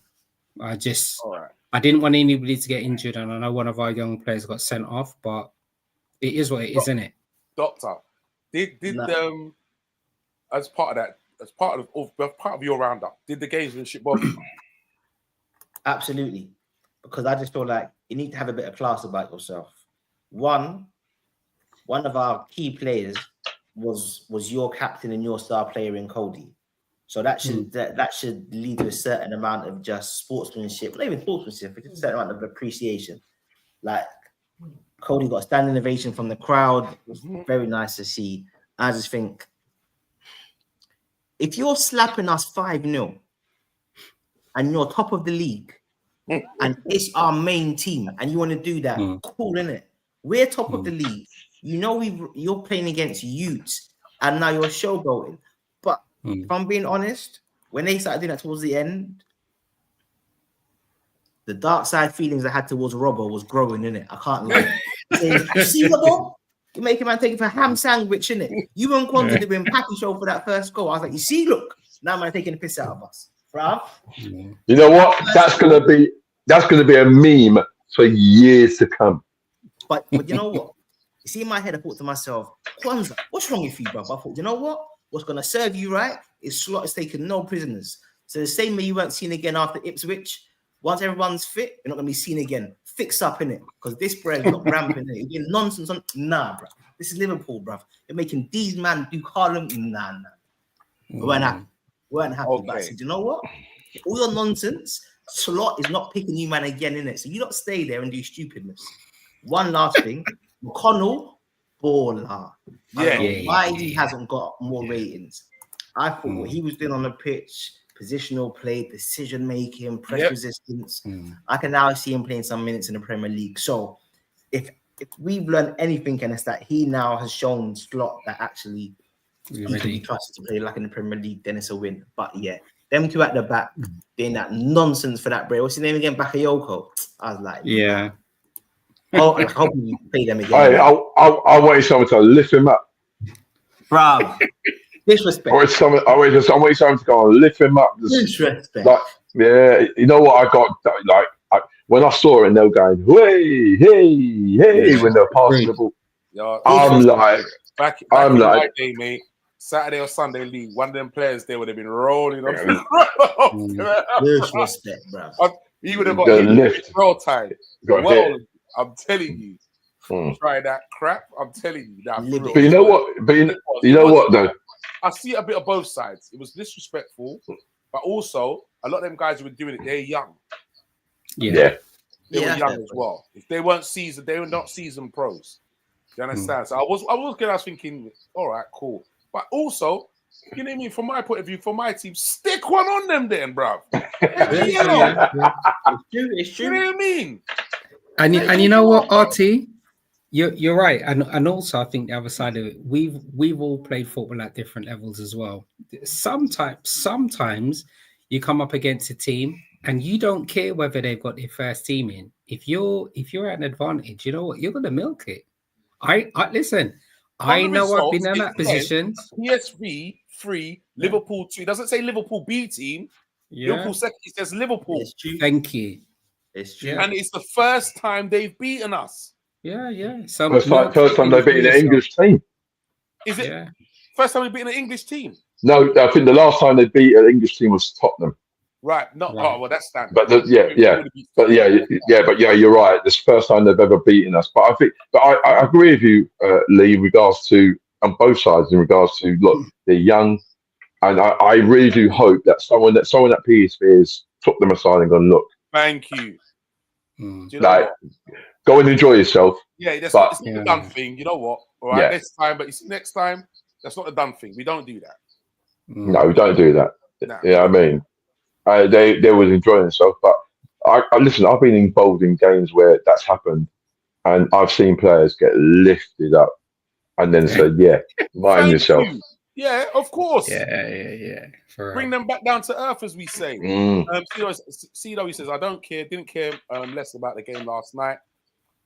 I didn't want anybody to get injured, and I know one of our young players got sent off, but it is what it is, isn't it? Doctor, did as part of your roundup, did the gamesmanship bother you? Absolutely, because I just feel like you need to have a bit of class about yourself. One of our key players was your captain and your star player in Cody, so that should lead to a certain amount of just sportsmanship, not even sportsmanship, but just a certain amount of appreciation. Like Cody got a standing ovation from the crowd. It was very nice to see. I just think if you're slapping us 5-0 and you're top of the league and it's our main team and you want to do that, cool, innit? We're top of the league. You know you're playing against Utes and now you're showboating. But if I'm being honest, when they started doing that towards the end, the dark side feelings I had towards Robbo was growing, innit? I can't lie. You see Robbo? You make a man take it for a ham sandwich, innit? You and Quanta did win Packy show for that first goal. I was like, you see, look, now man taking the piss out of us, bruv. You know what? That's gonna be a meme for years to come. But you know what? You see, in my head, I thought to myself, Kwanzaa, what's wrong with you, bruv? I thought, you know what? What's gonna serve you right is Slot is taking no prisoners. So the same way you weren't seen again after Ipswich. Once everyone's fit, you're not gonna be seen again. Fix up in it, because this bread is not ramping in it. You're getting nonsense on. Nah, bro. This is Liverpool, bro. You're making these man do Harlem. Nah. We weren't happy. Okay. But I said, you know what? All your nonsense, Slot is not picking you man again in it. So you don't stay there and do stupidness. One last thing, McConnell, baller. Why he hasn't got more ratings? I thought what he was doing on the pitch. Positional play, decision making, press resistance. I can now see him playing some minutes in the Premier League. So, if we've learned anything, and it's that he now has shown Slot that actually he can be trusted to play like in the Premier League, then it's a win. But yeah, them two at the back doing that nonsense for that break. What's his name again? Bakayoko. I was like, oh, I hope you play them again. I wanted someone to lift him up, bro. Disrespect. I wanted someone to go and lift him up. Disrespect. Like, yeah, you know what I got? Like, when I saw it, and they were going, hey, when they're passing the ball. Yo, I'm like, back in my day, mate. Saturday or Sunday league, one of them players they would have been rolling off. Disrespect, bro. He would have got the lift. Roll time. Well, I'm telling you, try that crap. I'm telling you that. But you know what? But you know what though? I see a bit of both sides. It was disrespectful, but also a lot of them guys who were doing it, they're young. Yeah. They were young as well. If they weren't seasoned, they were not seasoned pros. Do you understand? So I was thinking, all right, cool. But also, you know what I mean? From my point of view, for my team, stick one on them then, bruv. It's true. You know what I mean? And you know what, RT? You're right, and also I think the other side of it, we've all played football at different levels as well. Sometimes you come up against a team and you don't care whether they've got their first team in. If you're at an advantage, you know what, you're gonna milk it. I listen. I know I've been in that position. PSV 3, Liverpool 2. It doesn't say Liverpool B team. Liverpool second. It says Liverpool. It's true. Thank you. It's true. And it's the first time they've beaten us. Yeah. So first time they've beaten an English team. Is it? Yeah. First time we've beaten an English team? No, I think the last time they beat an English team was Tottenham. Right. No. Right. Oh, well, that's standard. But you're right. This is the first time they've ever beaten us. But I agree with you, Lee, in regards to on both sides. In regards to look, they're young, and I really do hope that someone at PSV has took them aside and gone, look. Thank you. Do you know go and enjoy yourself. Yeah, it's not a done thing. You know what? All right, next time, that's not a done thing. We don't do that. No, we don't do that. No. Yeah, I mean, they was enjoying themselves. But I listen. I've been involved in games where that's happened, and I've seen players get lifted up and then said, "Yeah, mind yourself." Yeah, of course. Yeah. Bring them back down to earth, as we say. CW says, I don't care, didn't care less about the game last night.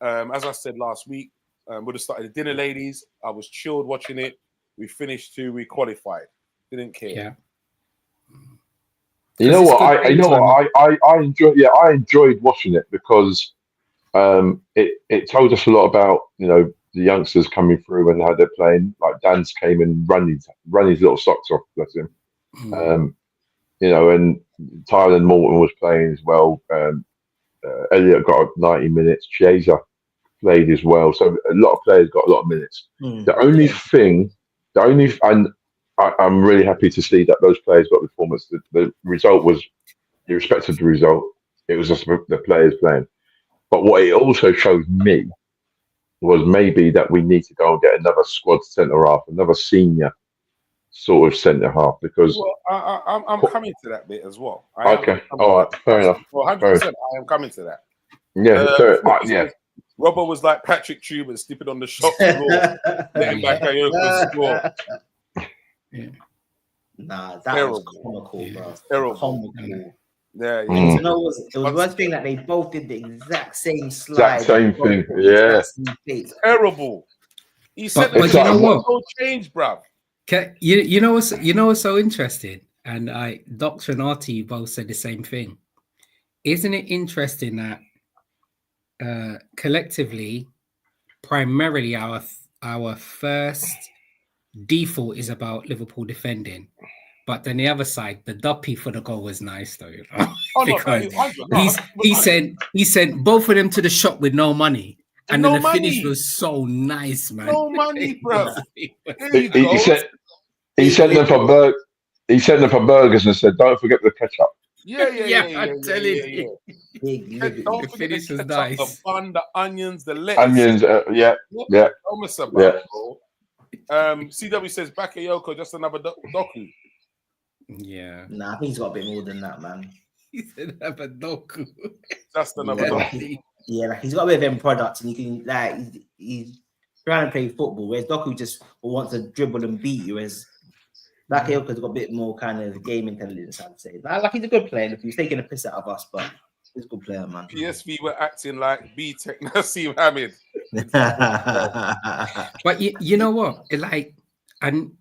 As I said last week, would have started the dinner ladies. I was chilled watching it. We finished 2, we qualified. Didn't care. Yeah. You know what? I enjoyed. Yeah, I enjoyed watching it because it told us a lot about the youngsters coming through and how they're playing. Like Dan's came and run his little socks off, bless him. And Tyler Morton was playing as well. Elliot got 90 minutes. Chiesa played as well. So a lot of players got a lot of minutes. The only thing, and I'm really happy to see that those players got performance. The result was irrespective of the result. It was just the players playing. But what it also showed me was maybe that we need to go and get another squad centre half, another senior sort of centre half, because. Well, I'm coming to that bit as well. Okay, all right, fair enough. Well, 100%, I am coming to that. Yeah, Robert was like Patrick Truman slipping on the shop floor, letting Bakayoko score. Yeah. Nah, that Terrible. was comical, bro. Terrible. Comical. Yeah. You know, it was one thing that they both did the exact same slide. Exact same thing. Yeah. Terrible. He said, but you know what? No change, bruv. You know what's so interesting, and Doctor and Artie both said the same thing. Isn't it interesting that collectively, primarily our first default is about Liverpool defending, but then the other side, the duppy for the goal was nice though, because he sent both of them to the shop with no money. And then the finish was so nice, man. No money, bro. He sent them for burgers and said, "Don't forget the ketchup." Yeah. I'm telling you. Don't forget the ketchup, nice. The bun, the onions, the lettuce. Yeah. Almost about bro. CW says Bakayoko, just another doku. Yeah. Nah, I think he's got a bit more than that, man. He said another doku. Just another doku. Yeah, like he's got a bit of end product, and you can like he's trying to play football, whereas Doku just wants to dribble and beat you. As Bakayoko's got a bit more kind of game intelligence, I'd say. Like he's a good player. He's taking a piss out of us, but he's a good player, man. PSV were acting like B-Tech Nassim Hamid. But you know what? And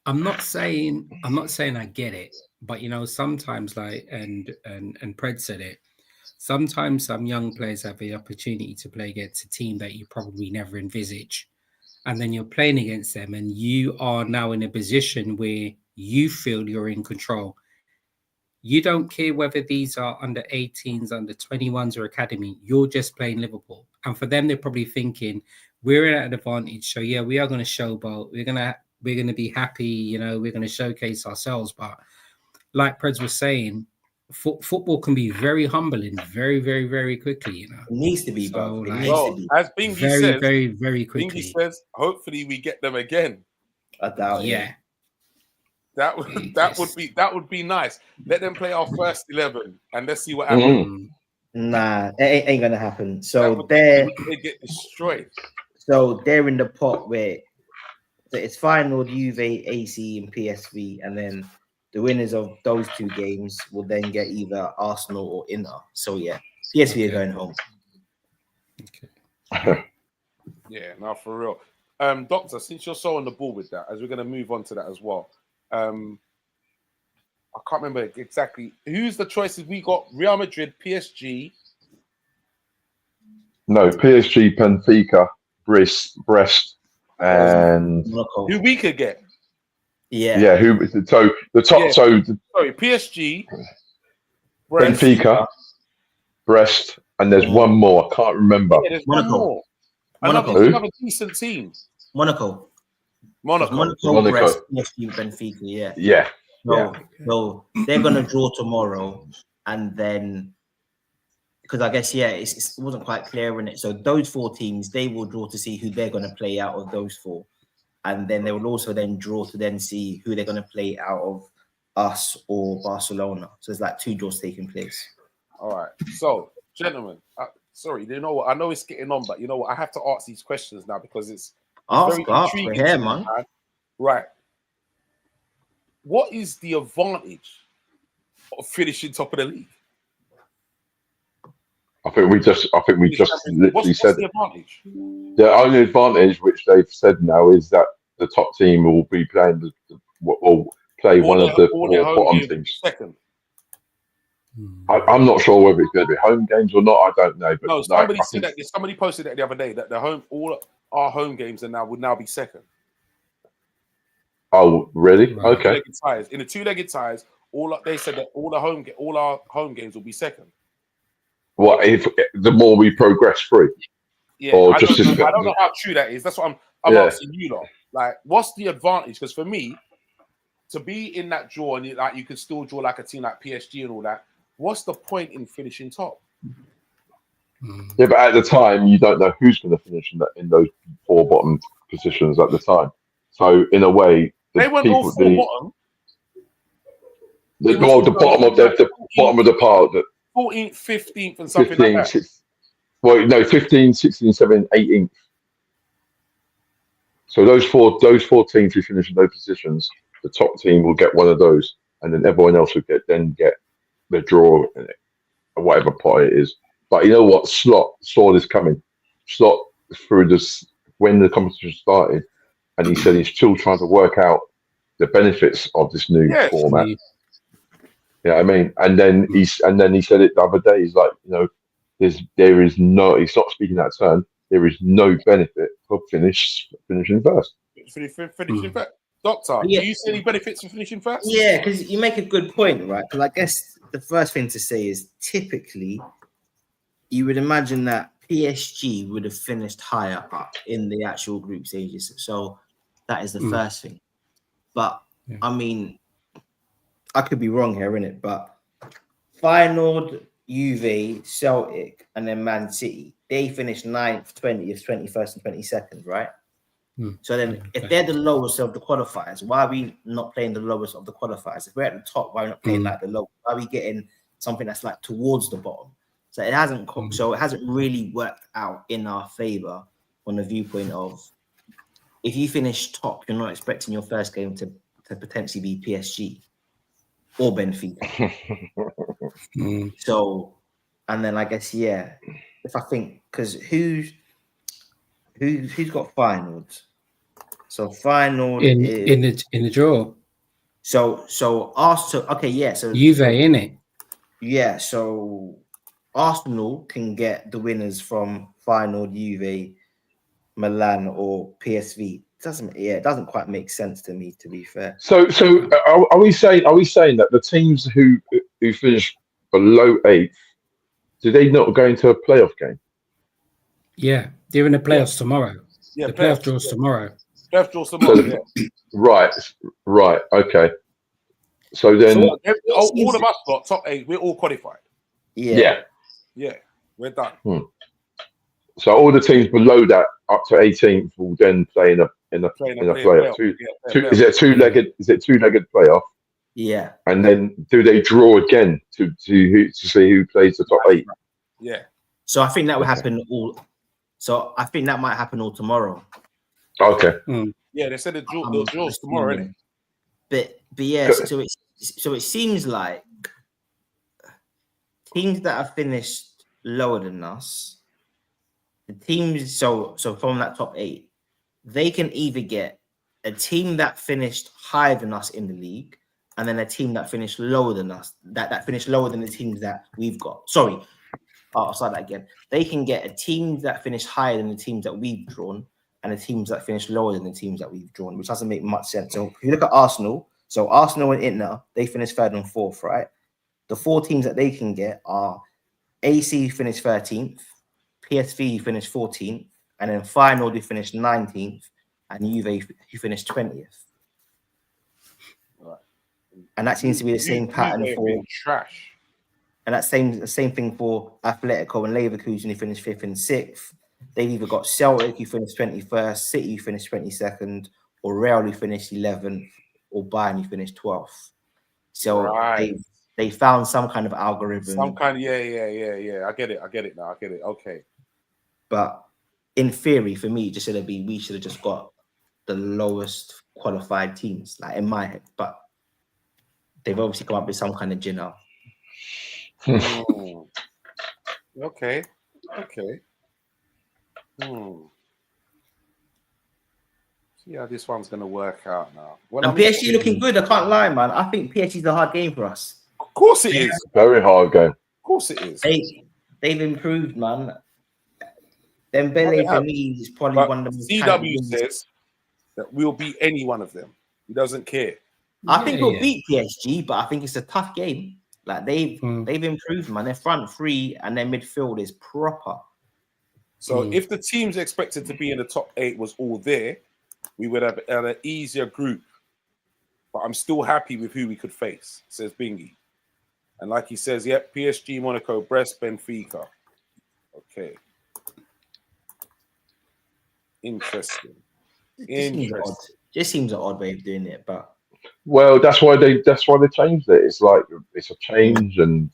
I'm not saying I get it, but sometimes and Pred said it. Sometimes some young players have the opportunity to play against a team that you probably never envisage. And then you're playing against them and you are now in a position where you feel you're in control. You don't care whether these are under 18s, under 21s or academy. You're just playing Liverpool. And for them, they're probably thinking, we're at an advantage. So, yeah, we are going to showboat. We're going to be happy. We're going to showcase ourselves. But like Preds was saying, football can be very humbling, very, very, very quickly. It needs to be, bro. As Bingy very, says, very, very quickly. Bingy says, hopefully we get them again. I doubt it. Yeah. That would be nice. Let them play our first 11 and let's see what happens. Nah, it ain't gonna happen. So they get destroyed. So they're in the pot where it's final Juve, AC, and PSV, and then the winners of those two games will then get either Arsenal or Inter. So yeah, PSV are going home. Okay. Yeah, now for real. Doctor, since you're so on the ball with that, as we're going to move on to that as well. I can't remember exactly who's the choices we got. Real Madrid, PSG. No, PSG, Benfica, Brest, and Monaco. Who we could get? Yeah. So the top. Yeah. So sorry, PSG, Benfica, Brest, and there's one more. I can't remember. Yeah, there's one more. Another decent team. Monaco, Brest, PSG, Benfica. Yeah. So they're gonna draw tomorrow, and then because I guess it wasn't quite clear in it. So those four teams, they will draw to see who they're gonna play out of those four. And then they will also then draw to then see who they're going to play out of us or Barcelona. So there's like two draws taking place. All right. So, gentlemen, sorry, you know what? I know it's getting on, but you know what? I have to ask these questions now because it's very intriguing, man. Right. what is the advantage of finishing top of the league? I think we just literally What's said the it. advantage? The only advantage which they've said now is that the top team will be playing will play one of the all their four home bottom games teams. second. I'm not sure whether it's going to be home games or not. I don't know. But No, like, somebody I said think, that. Somebody posted that the other day that all our home games would now be second. oh, really? Right. Okay. Two-legged ties. In the two-legged ties, they said that all our home games will be second. Well, if the more we progress through, Yeah, or I just don't know how true that is. That's what I'm Yeah. asking you lot. Like, what's the advantage? Because for me, to be in that draw and you can still draw like a team like PSG and all that. What's the point in finishing top? Yeah, but at the time, you don't know who's going to finish in those four bottom positions at the time. So in a way, They weren't all four bottom. The bottom of the pile, the 14th, 15th, and something 15, like that. 16, well, no, 15, 16, 17, 18th. So those four teams who finish in those positions, the top team will get one of those, and then everyone else will get the draw in it, or whatever pot it is. But you know what? Slot saw this coming. Slot through this when the competition started, and he said he's still trying to work out the benefits of this new format. Yeah, I mean, and then he said it the other day. He's like, there is no. He's not speaking that term. There is no benefit of finishing first. Finishing first. Doctor, do you see any benefits of finishing first? Yeah, because you make a good point, right? Because I guess the first thing to say is typically you would imagine that PSG would have finished higher up in the actual group stages. So that is the first thing. But I mean, I could be wrong here, innit? But Feyenoord, Juve, Celtic, and then Man City, they finished 9th, 20th, 21st, and 22nd, right? So then if they're the lowest of the qualifiers, why are we not playing the lowest of the qualifiers? If we're at the top, why are we not playing like the low? Why are we getting something that's like towards the bottom? So it hasn't really worked out in our favor on the viewpoint of if you finish top, you're not expecting your first game to potentially be PSG or Benfica. So, and then I guess if I think because who's got Feyenoord? So Feyenoord in the draw. So Arsenal. Okay, so Juve in it. Yeah, so Arsenal can get the winners from Feyenoord, Juve, Milan, or PSV. It doesn't quite make sense to me, to be fair. So are we saying that the teams who finish below 8th, do they not go into a playoff game? Yeah, they're in the playoffs tomorrow. Yeah, the playoff draws tomorrow. Playoff draws tomorrow. Right. Okay. So then, all of us got top 8. We're all qualified. Yeah, we're done. So all the teams below that, up to 18th, will then play in a playoff. Is it two-legged playoff? Yeah. And then do they draw again to see who plays the top 8? Yeah. So I think that will happen all. So I think that might happen all tomorrow. Okay. Yeah, they said the draws tomorrow, innit? But yeah, so it seems like teams that have finished lower than us, the teams so from that top 8, they can either get a team that finished higher than us in the league, and then a team that finished lower than us, that finished lower than the teams that we've got. Sorry, I'll start that again. They can get a team that finished higher than the teams that we've drawn, and the teams that finished lower than the teams that we've drawn, which doesn't make much sense. So if you look at Arsenal, so Arsenal and Inter, they finished 3rd and 4th, right? The 4 teams that they can get are AC finished 13th, PSV finished 14th, and then Feyenoord who finished 19th, and Juve who finished 20th. Right. And that seems to be the same pattern for trash. And that the same thing for Atletico and Leverkusen who finished 5th and 6th. They've either got Celtic who finished 21st, City who finished 22nd, or Real who finished 11th, or Bayern who finished 12th. So they found some kind of algorithm. Yeah. I get it now. Okay. But in theory, for me, we should have just got the lowest qualified teams, like in my head. But they've obviously come up with some kind of gin now. Okay. See how this one's going to work out now. Well, And PSG looking good. I can't lie, man. I think PSG's a hard game for us. Of course it is. Very hard game. Of course it is. They've improved, man. Dembele for me is probably But one of the most CW says that we'll beat any one of them. He doesn't care. I think we'll beat PSG, but I think it's a tough game. Like they've improved, man. Their front three and their midfield is proper. So if the teams expected to be in the top 8 was all there, we would have had an easier group. But I'm still happy with who we could face, says Bingy. And like he says, PSG, Monaco, Brest, Benfica. Okay. Interesting. Just seems an odd way of doing it, but well, that's why they changed it. It's like it's a change, and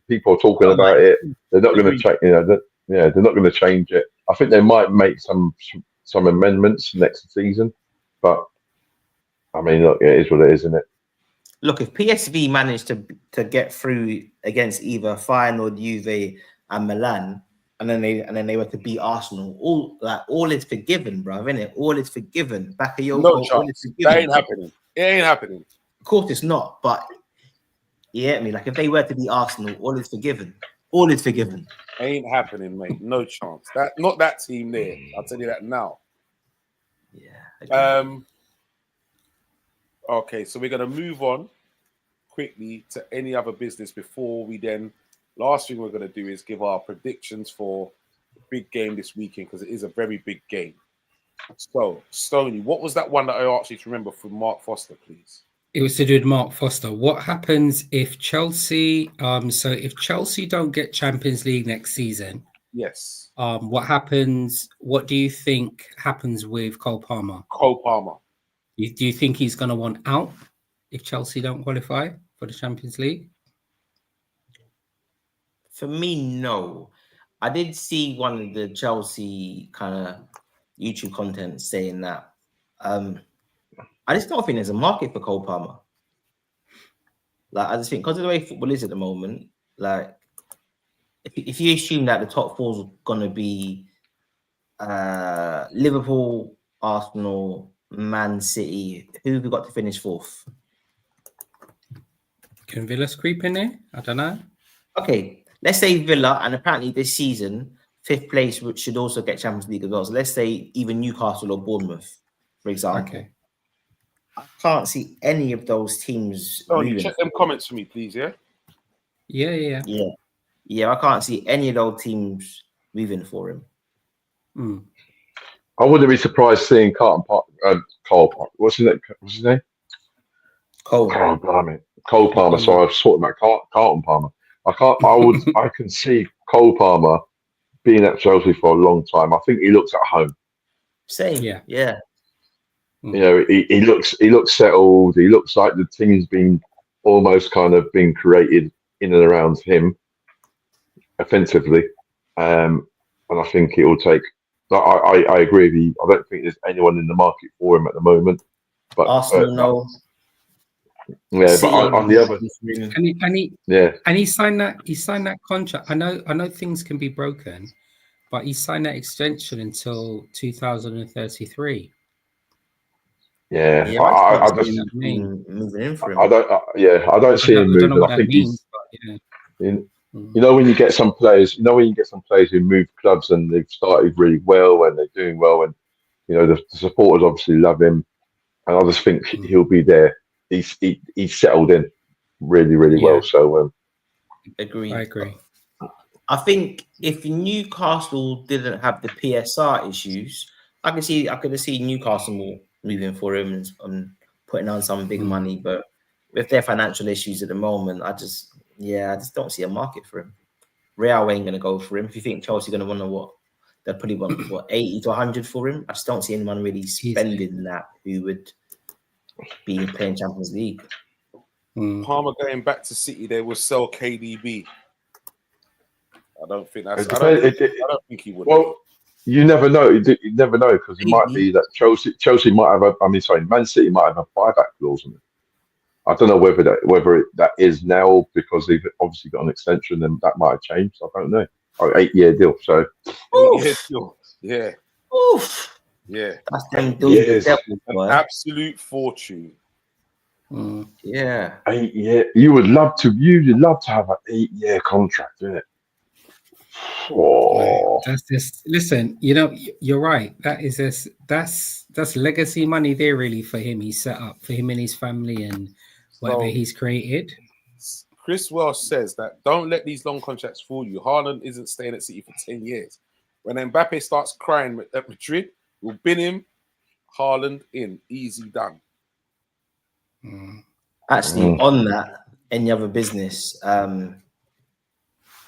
people are talking about it. They're not going to change. They're not going to change it. I think they might make some amendments next season, but I mean, look, it is what it is, isn't it? Look, if PSV managed to get through against either Feyenoord, Juve, and Milan, and then they were to beat Arsenal, all is forgiven, bro, isn't it? All is forgiven. Bakayoko, no chance. That ain't happening. It ain't happening. Of course, it's not. But you get me? Like if they were to beat Arsenal, all is forgiven. All is forgiven. Ain't happening, mate. No chance. Not that team there. I'll tell you that now. Yeah. Okay, so we're gonna move on quickly to any other business before we then. Last thing we're gonna do is give our predictions for the big game this weekend because it is a very big game. So, Stoney, what was that one that I asked you to remember from Mark Foster, please? It was to do with Mark Foster. What happens if Chelsea? So if Chelsea don't get Champions League next season, yes. What happens? What do you think happens with Cole Palmer? Cole Palmer. Do you think he's going to want out if Chelsea don't qualify for the Champions League? For me, no. I did see one of the Chelsea kind of YouTube content saying that. I just don't think there's a market for Cole Palmer. Like, I just think because of the way football is at the moment, like, if you assume that the top 4 is going to be Liverpool, Arsenal, Man City, who have we got to finish 4th? Can Villa creep in there? I don't know. Okay, let's say Villa, and apparently this season, 5th place should also get Champions League as well. So let's say even Newcastle or Bournemouth, for example. Okay. I can't see any of those teams. Check them comments for me, please. Yeah. Yeah. I can't see any of those teams moving for him. I wouldn't be surprised seeing Cole Park. What's his name? Cole. Oh, blimey. Cole Palmer. Sorry, I was talking about Carlton Palmer. I can see Cole Palmer being at Chelsea for a long time. I think he looks at home. Same. Yeah. You know, he looks settled. He looks like the team's been almost kind of been created in and around him offensively. And I think it will take. I agree with you. I don't think there's anyone in the market for him at the moment. But Arsenal, no. Yeah, but on the other, and he signed that contract. I know things can be broken, but he signed that extension until 2033. Yeah, I just moving in for him. I don't see him moving. I think he's. You know when you get some players, who move clubs and they've started really well and they're doing well, and you know the supporters obviously love him, and I just think he'll be there. He's settled in really well. So agree. I agree. I think if Newcastle didn't have the PSR issues, I could see Newcastle moving for him and putting on some big money. But with their financial issues at the moment, I just don't see a market for him. Real ain't going to go for him. If you think Chelsea are going to want they'll probably want 80 to 100 for him. I just don't see anyone really spending that who would be playing Champions League. Palmer going back to City, they will sell KDB. I don't think that's. I don't think he would. Well, you never know. You never know because it might be that Chelsea might have Man City might have a buyback clause on it. I don't know whether that is now because they've obviously got an extension, and that might have changed. I don't know. 8-year deal. So 8 year deal. Yeah. Oof. Yeah. That's them deals with the Yes. devil, An boy. absolute fortune. Yeah. 8-year. You'd love to have an 8-year contract, isn't it? Oh, That's just listen. You know, you're right. That is just that's legacy money there, really, for him. He's set up for him and his family and whatever So he's created. Chris Welsh says that don't let these long contracts fool you. Haaland isn't staying at City for 10 years. When Mbappe starts crying at Madrid, we'll bin him. Haaland in. Easy done. Actually, on that, any other business,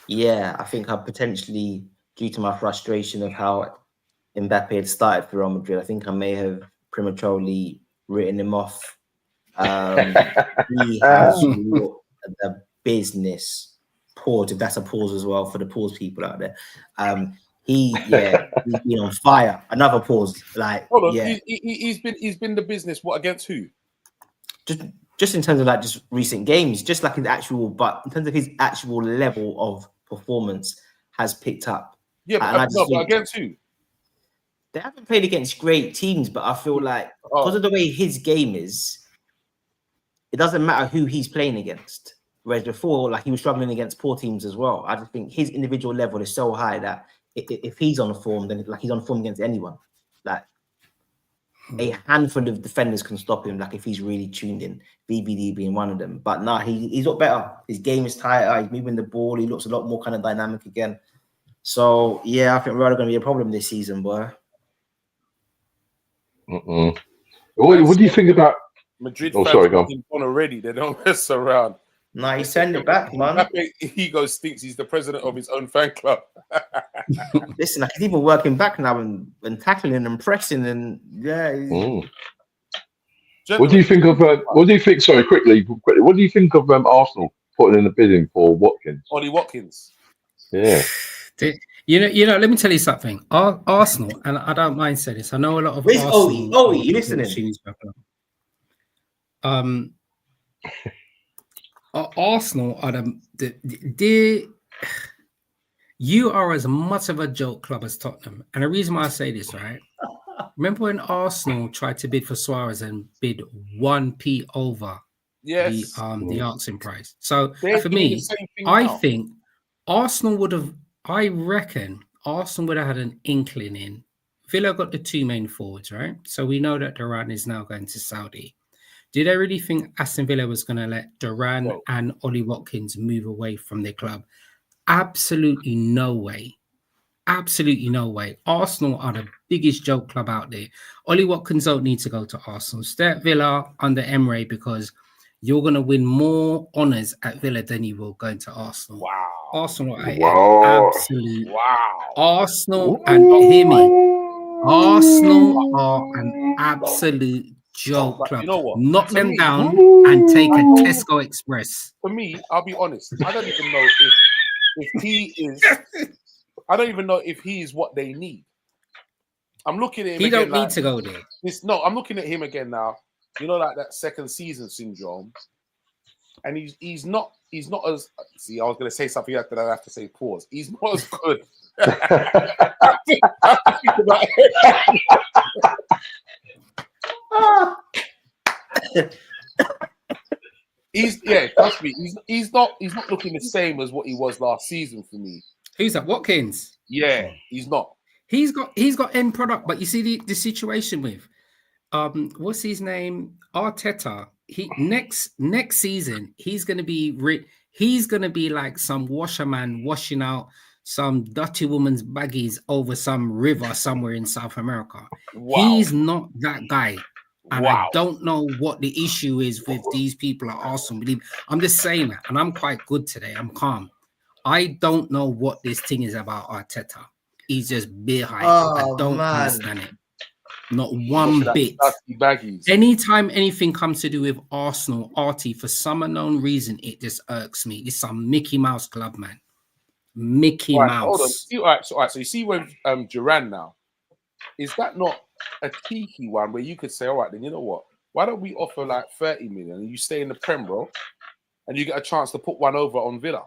yeah, I think I potentially, due to my frustration of how Mbappe had started for Real Madrid, I think I may have prematurely written him off. He has looked at the business. Pause, if that's a pause as well for the pause people out there. He's been on fire. Another pause. Like, Hold on. yeah, He's been the business. What, against who? just in terms of like just recent games, just like his actual, but in terms of his actual level of performance has picked up. Yeah, And I just but think against who? they haven't played against great teams, but I feel like because of the way his game is, it doesn't matter who he's playing against. Whereas before, like he was struggling against poor teams as well. I just think his individual level is so high that if he's on form, then like he's on form against anyone. Like a handful of defenders can stop him. Like if he's really tuned in, BBD being one of them. But nah, he's got better. His game is tighter. He's moving the ball. He looks a lot more kind of dynamic again. So yeah, I think we're going to be a problem this season, boy. What do you think about Madrid Oh, fans sorry, go on. him on already. They don't mess around. Nah, he's sending it back, man. Mbappe ego stinks. He's the president of his own fan club. Listen, like he's even working back now and tackling and pressing and yeah. What do you think of? What do you think? Sorry, quickly. What do you think of Arsenal putting in a bidding for Watkins? Ollie Watkins. Yeah. You know. Let me tell you something. Arsenal, and I don't mind saying this. I know a lot of Where's Arsenal. Owie, you listening? Arsenal are the you are as much of a joke club as Tottenham, and the reason why I say this, right? Remember when Arsenal tried to bid for Suarez and bid 1p over the asking price? So for me, I think Arsenal would have. I reckon Arsenal would have had an inkling in. Villa got the two main forwards, right? So we know that Duran is now going to Saudi. Did I really think Aston Villa was going to let Duran and Ollie Watkins move away from their club? Absolutely no way. Absolutely no way. Arsenal are the biggest joke club out there. Ollie Watkins don't need to go to Arsenal. Stay at Villa under Emre because you're going to win more honours at Villa than you will going to Arsenal. Wow. Arsenal are absolute. Wow. Arsenal, and hear me, Arsenal are an absolute joke club. You know what? Knock them down and take a Tesco Express. For me, I'll be honest. I don't even know if he is. I don't even know if he is what they need. I'm looking at him. He again don't need to go there. I'm looking at him again now. You know, like that second season syndrome, and he's not as. See, I was going to say something after that. I have to say pause. He's not as good. I have to think about it. Trust me, he's not looking the same as what he was last season for me. Who's that? Watkins? Yeah, he's not. He's got end product, but you see the situation with what's his name? Arteta. He next season he's gonna be like some washerman washing out some dirty woman's baggies over some river somewhere in South America. Wow. He's not that guy. And I don't know what the issue is with these people at Arsenal. I'm just saying that, and I'm quite good today. I'm calm. I don't know what this thing is about Arteta. He's just behind. I don't understand it. Not one bit. Anytime anything comes to do with Arsenal, Artie, for some unknown reason, it just irks me. It's some Mickey Mouse club, man. Mickey Mouse. Hold on. All right. So you see when Duran now, is that not a cheeky one where you could say, all right, then you know what? Why don't we offer like 30 million and you stay in the Prem, bro, and you get a chance to put one over on Villa?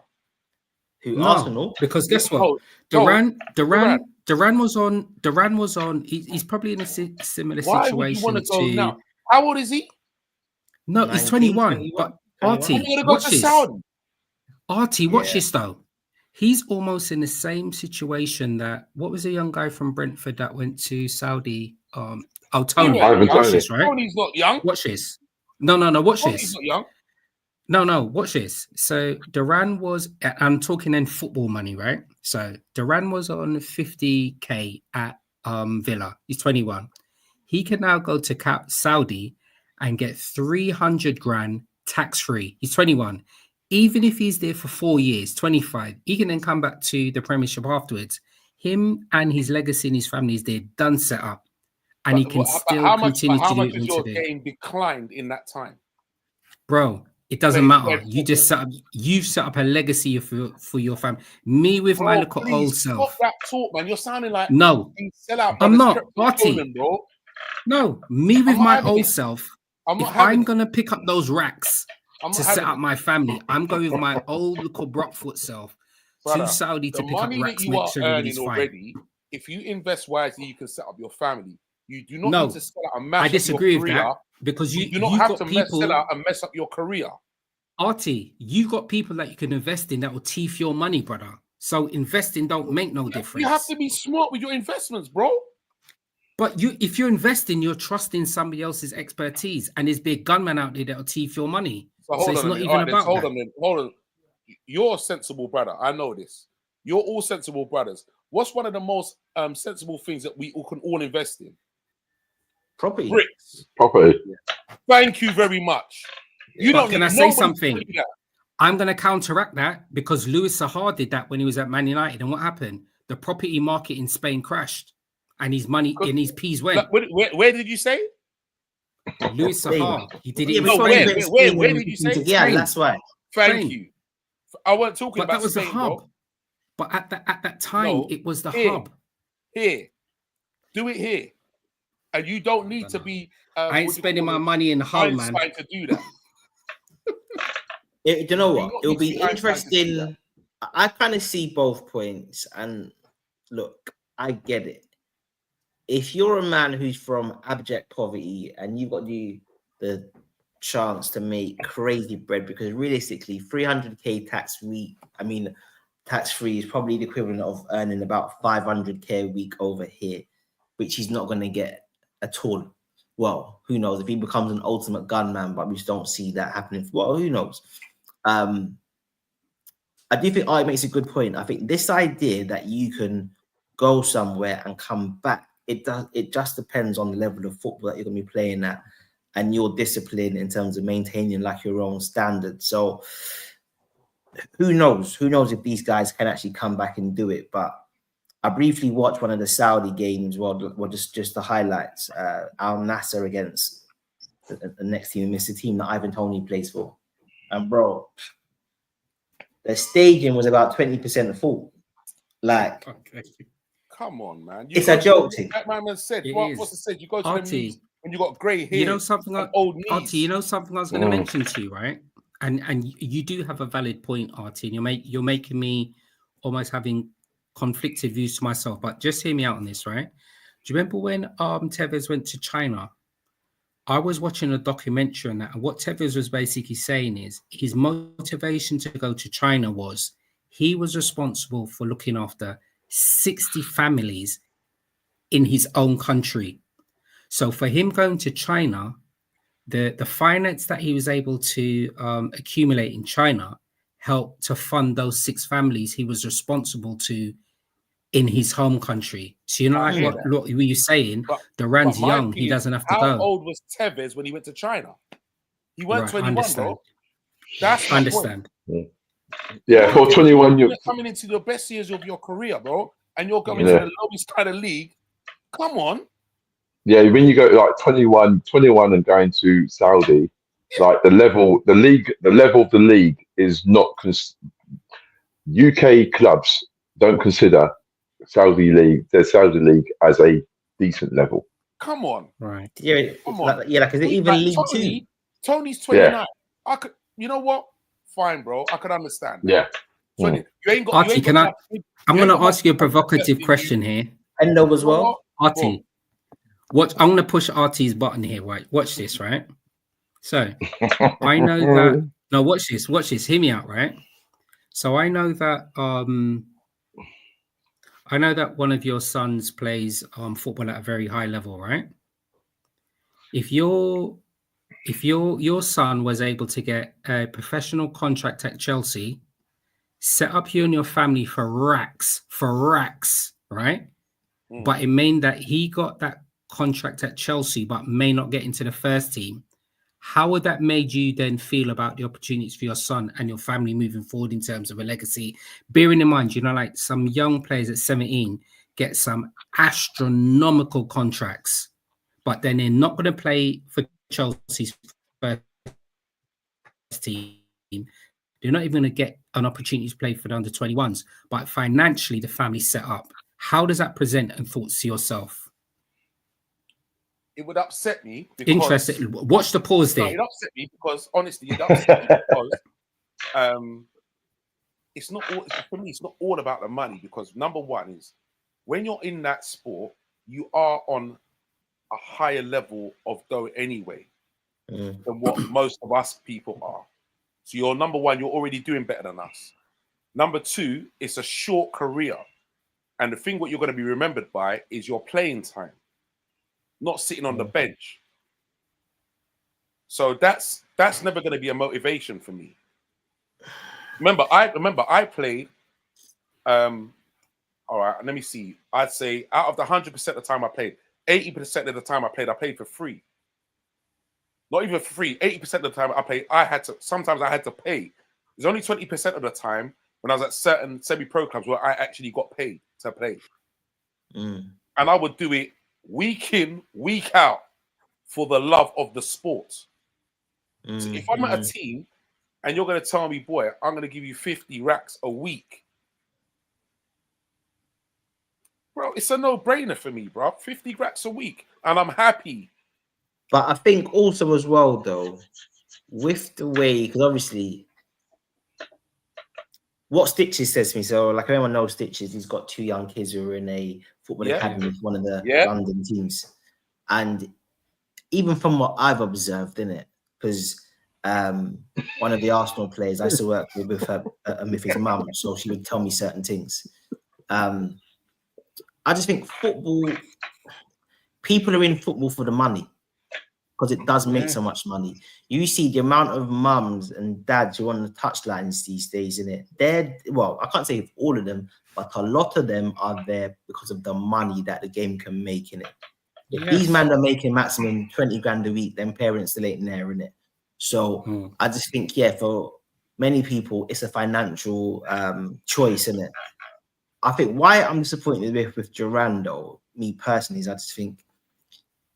Who, No, Arsenal? because guess what? No, Duran was on. He's probably in a similar why would you want situation to go to. now? How old is he? No, he's 19, 21. 21, But 21. Artie, And you're gonna go watch to this. Saudi. Artie, watch Yeah. this though. He's almost in the same situation that what was the young guy from Brentford that went to Saudi? Tony. Ivan Watch Toney. this, right? Tony's not young. Watch this. No. Watch Tony's this. not young. No. Watch this. So Duran was. I'm talking in football money, right? So Duran was on 50K at Villa. He's 21. He can now go to Saudi and get 300 grand tax free. He's 21. Even if he's there for 4 years, 25, he can then come back to the Premiership afterwards. Him and his legacy and his family is there, done, set up, and he can still continue to do How much it has your today. game declined in that time? Bro, it doesn't matter. You've set up a legacy for your family. Me with my little old self. Stop that talk, man. You're sounding like No, sell out. I'm not. Stolen, bro. No, me with my old self. If I'm gonna pick up those racks to set up my family, I'm going with my old little Brockfoot self to Saudi to pick up racks. You are earning already. If you invest wisely, you can set up your family. You do not need to sell out and mess I disagree up your with career. that because you do not have to sell out and mess up your career. Artie, you've got people that you can invest in that will teeth your money, brother. So investing don't make no difference. You have to be smart with your investments, bro. But if you're investing, you're trusting somebody else's expertise, and there's big gunmen out there that'll teeth your money. So it's not even about that. Hold on. You're a sensible brother. I know this. You're all sensible brothers. What's one of the most sensible things that we all can all invest in? Property. Bricks. Property. Thank you very much. You don't. Can I say something? I'm going to counteract that because Louis Saha did that when he was at Man United, and what happened? The property market in Spain crashed, and his money and his peas went. Where did you say? Louis Saha. He did it. Where did you say? Yeah, that's why. Thank you. I wasn't talking about that was Spain, the hub. bro. But at that time, it was the hub. Here, do it here, and you don't need to be. I ain't spending my money in Hull, man. To do that. You know what? It'll be interesting. I kind of see both points, and look, I get it. If you're a man who's from abject poverty and you've got the chance to make crazy bread, because realistically, 300k tax-free is probably the equivalent of earning about 500k a week over here, which he's not going to get at all. Well, who knows if he becomes an ultimate gunman, but we just don't see that happening. Well, who knows? I do think Art makes a good point. I think this idea that you can go somewhere and come back, it just depends on the level of football that you're going to be playing at and your discipline in terms of maintaining like your own standards. So who knows? Who knows if these guys can actually come back and do it? But I briefly watched one of the Saudi games, well just the highlights. Al Nasser against the next team, the team that Ivan Toney plays for. And bro, the stadium was about 20% full. Like, come on, man. It's a joke. Like my man said, what's it said? You go to the knees when you got grey hair. You know something? Old knees. Artie, you know something I was going to mention to you, right? And you do have a valid point, Artie. And you're making me almost having conflicted views to myself. But just hear me out on this, right? Do you remember when Tevez went to China? I was watching a documentary on that, and what Tevez was basically saying is his motivation to go to China was he was responsible for looking after 60 families in his own country. So for him going to China, the finance that he was able to accumulate in China helped to fund those 6 families he was responsible to in his home country. So you know, like what were you saying? Duran's young; he doesn't have to go. How old was Tevez when he went to China? He weren't 21, bro. That's I understand. Yeah, for 21, you're coming into the best years of your career, bro, and you're going to the lowest kind of league. Come on. Yeah, when you go like 21 and going to Saudi, like the level of the league is not. UK clubs don't consider the Saudi league as a decent level. Come on. Right. Yeah, Come on. like is it even Like, League Two? Tony's 29. I could, you know what? Fine, bro. I could understand. Yeah. 20. You ain't got. Artie, you ain't can got I'm you ain't going to got ask you a much provocative in you. question here. Endo as You know well. what? Artie, I'm going to push Artie's button here, right? Watch this, right? So I know that. No, watch this. Watch this. Hear me out, right? So I know that. I know that one of your sons plays football at a very high level, right? If your son was able to get a professional contract at Chelsea, set up you and your family for racks, right? But it meant that he got that contract at Chelsea, but may not get into the first team. How would that made you then feel about the opportunities for your son and your family moving forward in terms of a legacy? Bearing in mind, you know, like some young players at 17 get some astronomical contracts, but then they're not going to play for Chelsea's first team. They're not even going to get an opportunity to play for the under 21s, but financially, the family's set up. How does that present and thoughts to yourself? It would upset me because Interesting. Watch the pause there. it upset me because honestly, it upset me because it's not all for me. It's not all about the money because number one is when you're in that sport, you are on a higher level of dough anyway than what most of us people are. So you're number one, you're already doing better than us. Number two, it's a short career. And the thing what you're going to be remembered by is your playing time, not sitting on the bench. So that's never going to be a motivation for me. Remember I played all right, let me see. I'd say out of the 100% of the time I played, 80% of the time I played for free. Not even for free. 80% of the time I played, sometimes I had to pay. There's only 20% of the time when I was at certain semi-pro clubs where I actually got paid to play. And I would do it week in, week out for the love of the sport. So if I'm at a team and you're going to tell me, boy, I'm going to give you 50 racks a week. Bro, it's a no-brainer for me, bro. 50 racks a week. And I'm happy. But I think also as well, though, with the way, because obviously, what Stitches says to me, so like everyone knows Stitches, he's got two young kids who are in a football academy, one of the London teams. And even from what I've observed in it, because one of the Arsenal players I used to work with her, with his mum, so she would tell me certain things. I just think football, people are in football for the money because it does make so much money. You see the amount of mums and dads who are on the touchlines these days, in it. Well, I can't say all of them, but a lot of them are there because of the money that the game can make in it. If these men are making maximum 20 grand a week, then parents still ain't there in it. So I just think, for many people, it's a financial choice, isn't it? I think why I'm disappointed with Durando, me personally, is I just think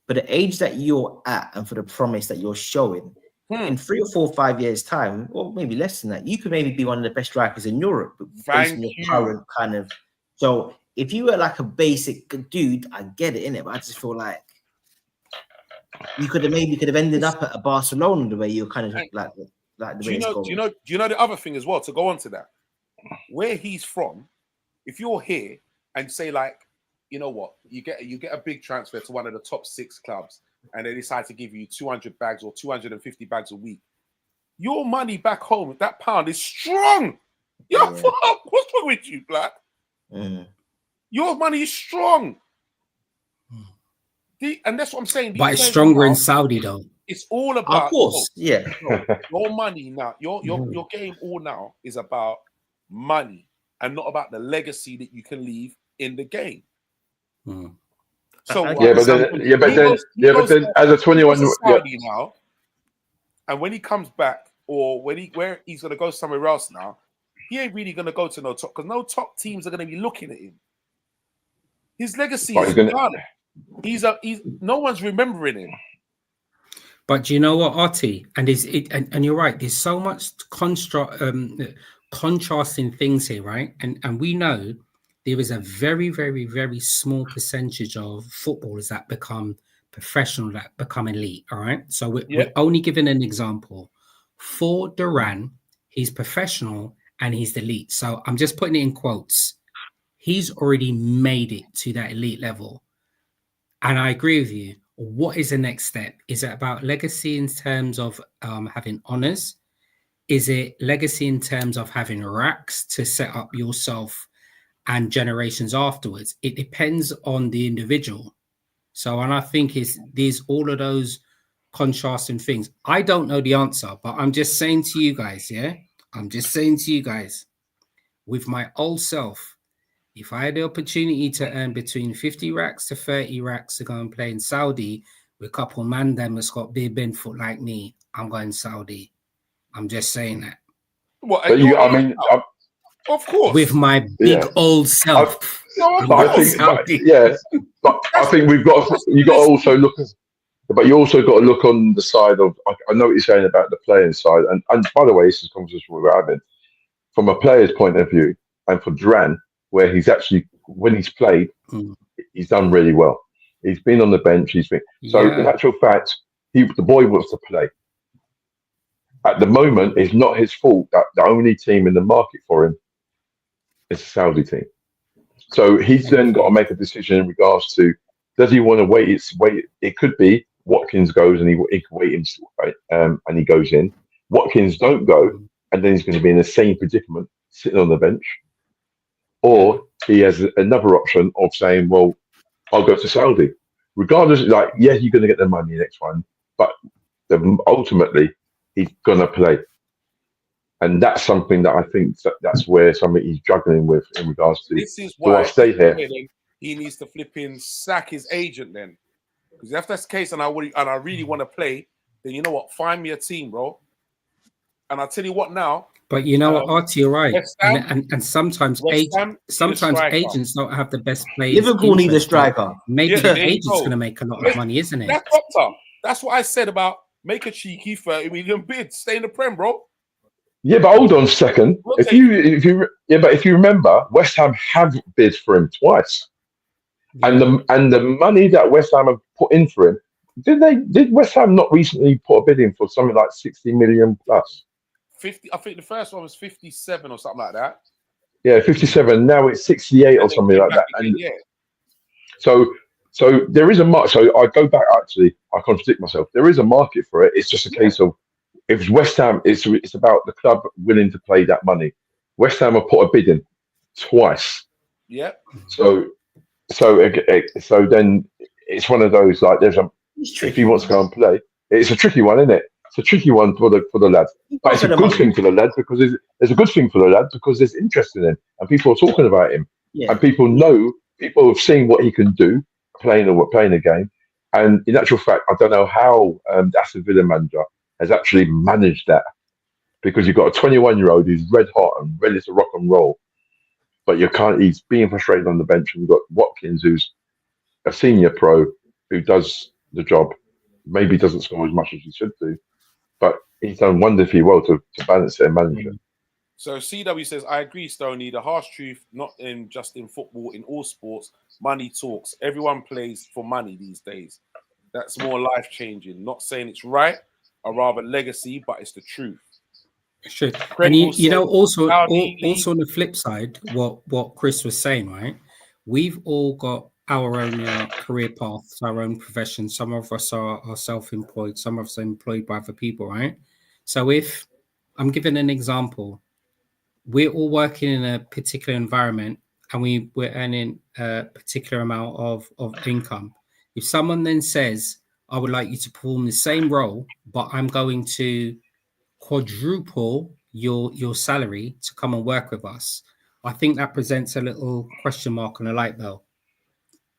for the age that you're at and for the promise that you're showing, in 3 or 4 or 5 years' time, or maybe less than that, you could maybe be one of the best strikers in Europe based on your current kind of. So if you were like a basic dude, I get it, innit? But I just feel like you could have ended up at a Barcelona the way you're kind of like the way it's going. Do you know the other thing as well, to go on to that? Where he's from, if you're here and say like, you know what, you get a big transfer to one of the top 6 clubs and they decide to give you 200 bags or 250 bags a week, your money back home, that pound is strong. What's wrong with you, Black? Your money is strong. And that's what I'm saying. But it's stronger in Saudi, though. It's all about, of course, your money now. Your game all now is about money and not about the legacy that you can leave in the game. So but then as a 21 now, and when he comes back or where he's gonna go somewhere else now, he ain't really gonna go to no top because no top teams are gonna be looking at him. His legacy is done. He's no one's remembering him. But do you know what, Artie? And you're right. There's so much contrasting things here, right? And we know there is a very, very, very small percentage of footballers that become professional that become elite. All right. So we're Yeah. only giving an example. For Duran, he's professional and he's elite. So I'm just putting it in quotes. He's already made it to that elite level. And I agree with you. What is the next step? Is it about legacy in terms of having honors? Is it legacy in terms of having racks to set up yourself and generations afterwards? It depends on the individual. So, and I think there's all of those contrasting things. I don't know the answer, but I'm just saying to you guys, yeah? I'm just saying to you guys, with my old self, if I had the opportunity to earn between 50 racks to 30 racks to go and play in Saudi with a couple man them that's got big Ben foot like me, I'm going Saudi. I'm just saying that. What? But you, I mean, of course. With my big Yeah. old self. No, but I think, but I think you got to also look at, but you also got to look on the side of. I know what you're saying about the playing side, and by the way, this is a conversation we're having from a player's point of view, and for Duran, where he's actually when he's played, he's done really well. He's been on the bench. He's been in actual fact, the boy wants to play. At the moment, it's not his fault that the only team in the market for him is a Saudi team. So he's then got to make a decision in regards to does he want to wait? It could be Watkins goes and he can wait and he goes in. Watkins don't go, and then he's going to be in the same predicament, sitting on the bench. Or he has another option of saying, "Well, I'll go to Saudi." Regardless, you're going to get the money next one, but ultimately he's going to play. And that's something that I think that's where something he's juggling with in regards to. This is why I stay here? He needs to sack his agent then, because if that's the case, and I really want to play, then you know what? Find me a team, bro. And I'll tell you what now. But you know what, Artie, you're right. And sometimes sometimes agents don't have the best players. Liverpool need a striker. Maybe the agent's going to make a lot of money, isn't it? That's what I said about make a cheeky 30 million bid, stay in the Prem, bro. Yeah, but hold on a second. If you remember, West Ham have bid for him twice, and the money that West Ham have put in for him, did West Ham not recently put a bid in for something like 60 million plus? 50. I think the first one was 57 or something like that. Yeah, 57. Now it's 68 or something like that. And so there is a market. So I go back. Actually, I contradict myself. There is a market for it. It's just a case of. If West Ham, it's about the club willing to play that money. West Ham have put a bid in twice. Yeah. So then it's one of those if he wants to go and play, it's a tricky one, isn't it? It's a tricky one for the lad. But it's a good thing for the lad because there's a good thing for the lad because there's interest in him and people are talking about him and people have seen what he can do playing a game. And in actual fact, I don't know how the Aston Villa manager has actually managed that because you've got a 21-year-old who's red hot and ready to rock and roll, but he's being frustrated on the bench, and you've got Watkins who's a senior pro who does the job, maybe doesn't score as much as he should do, but he's done wonderfully well to balance it and manage it. So CW says, I agree, Stoney. The harsh truth, not just in football, in all sports, money talks. Everyone plays for money these days. That's more life-changing. Not saying it's right, or rather legacy, but it's the truth. Sure. And you know, also on the flip side, what Chris was saying, right? We've all got our own career paths, our own profession. Some of us are self-employed, some of us are employed by other people, right? So if I'm giving an example, we're all working in a particular environment and we're earning a particular amount of income. If someone then says, I would like you to perform the same role, but I'm going to quadruple your salary to come and work with us, I think that presents a little question mark on a light bell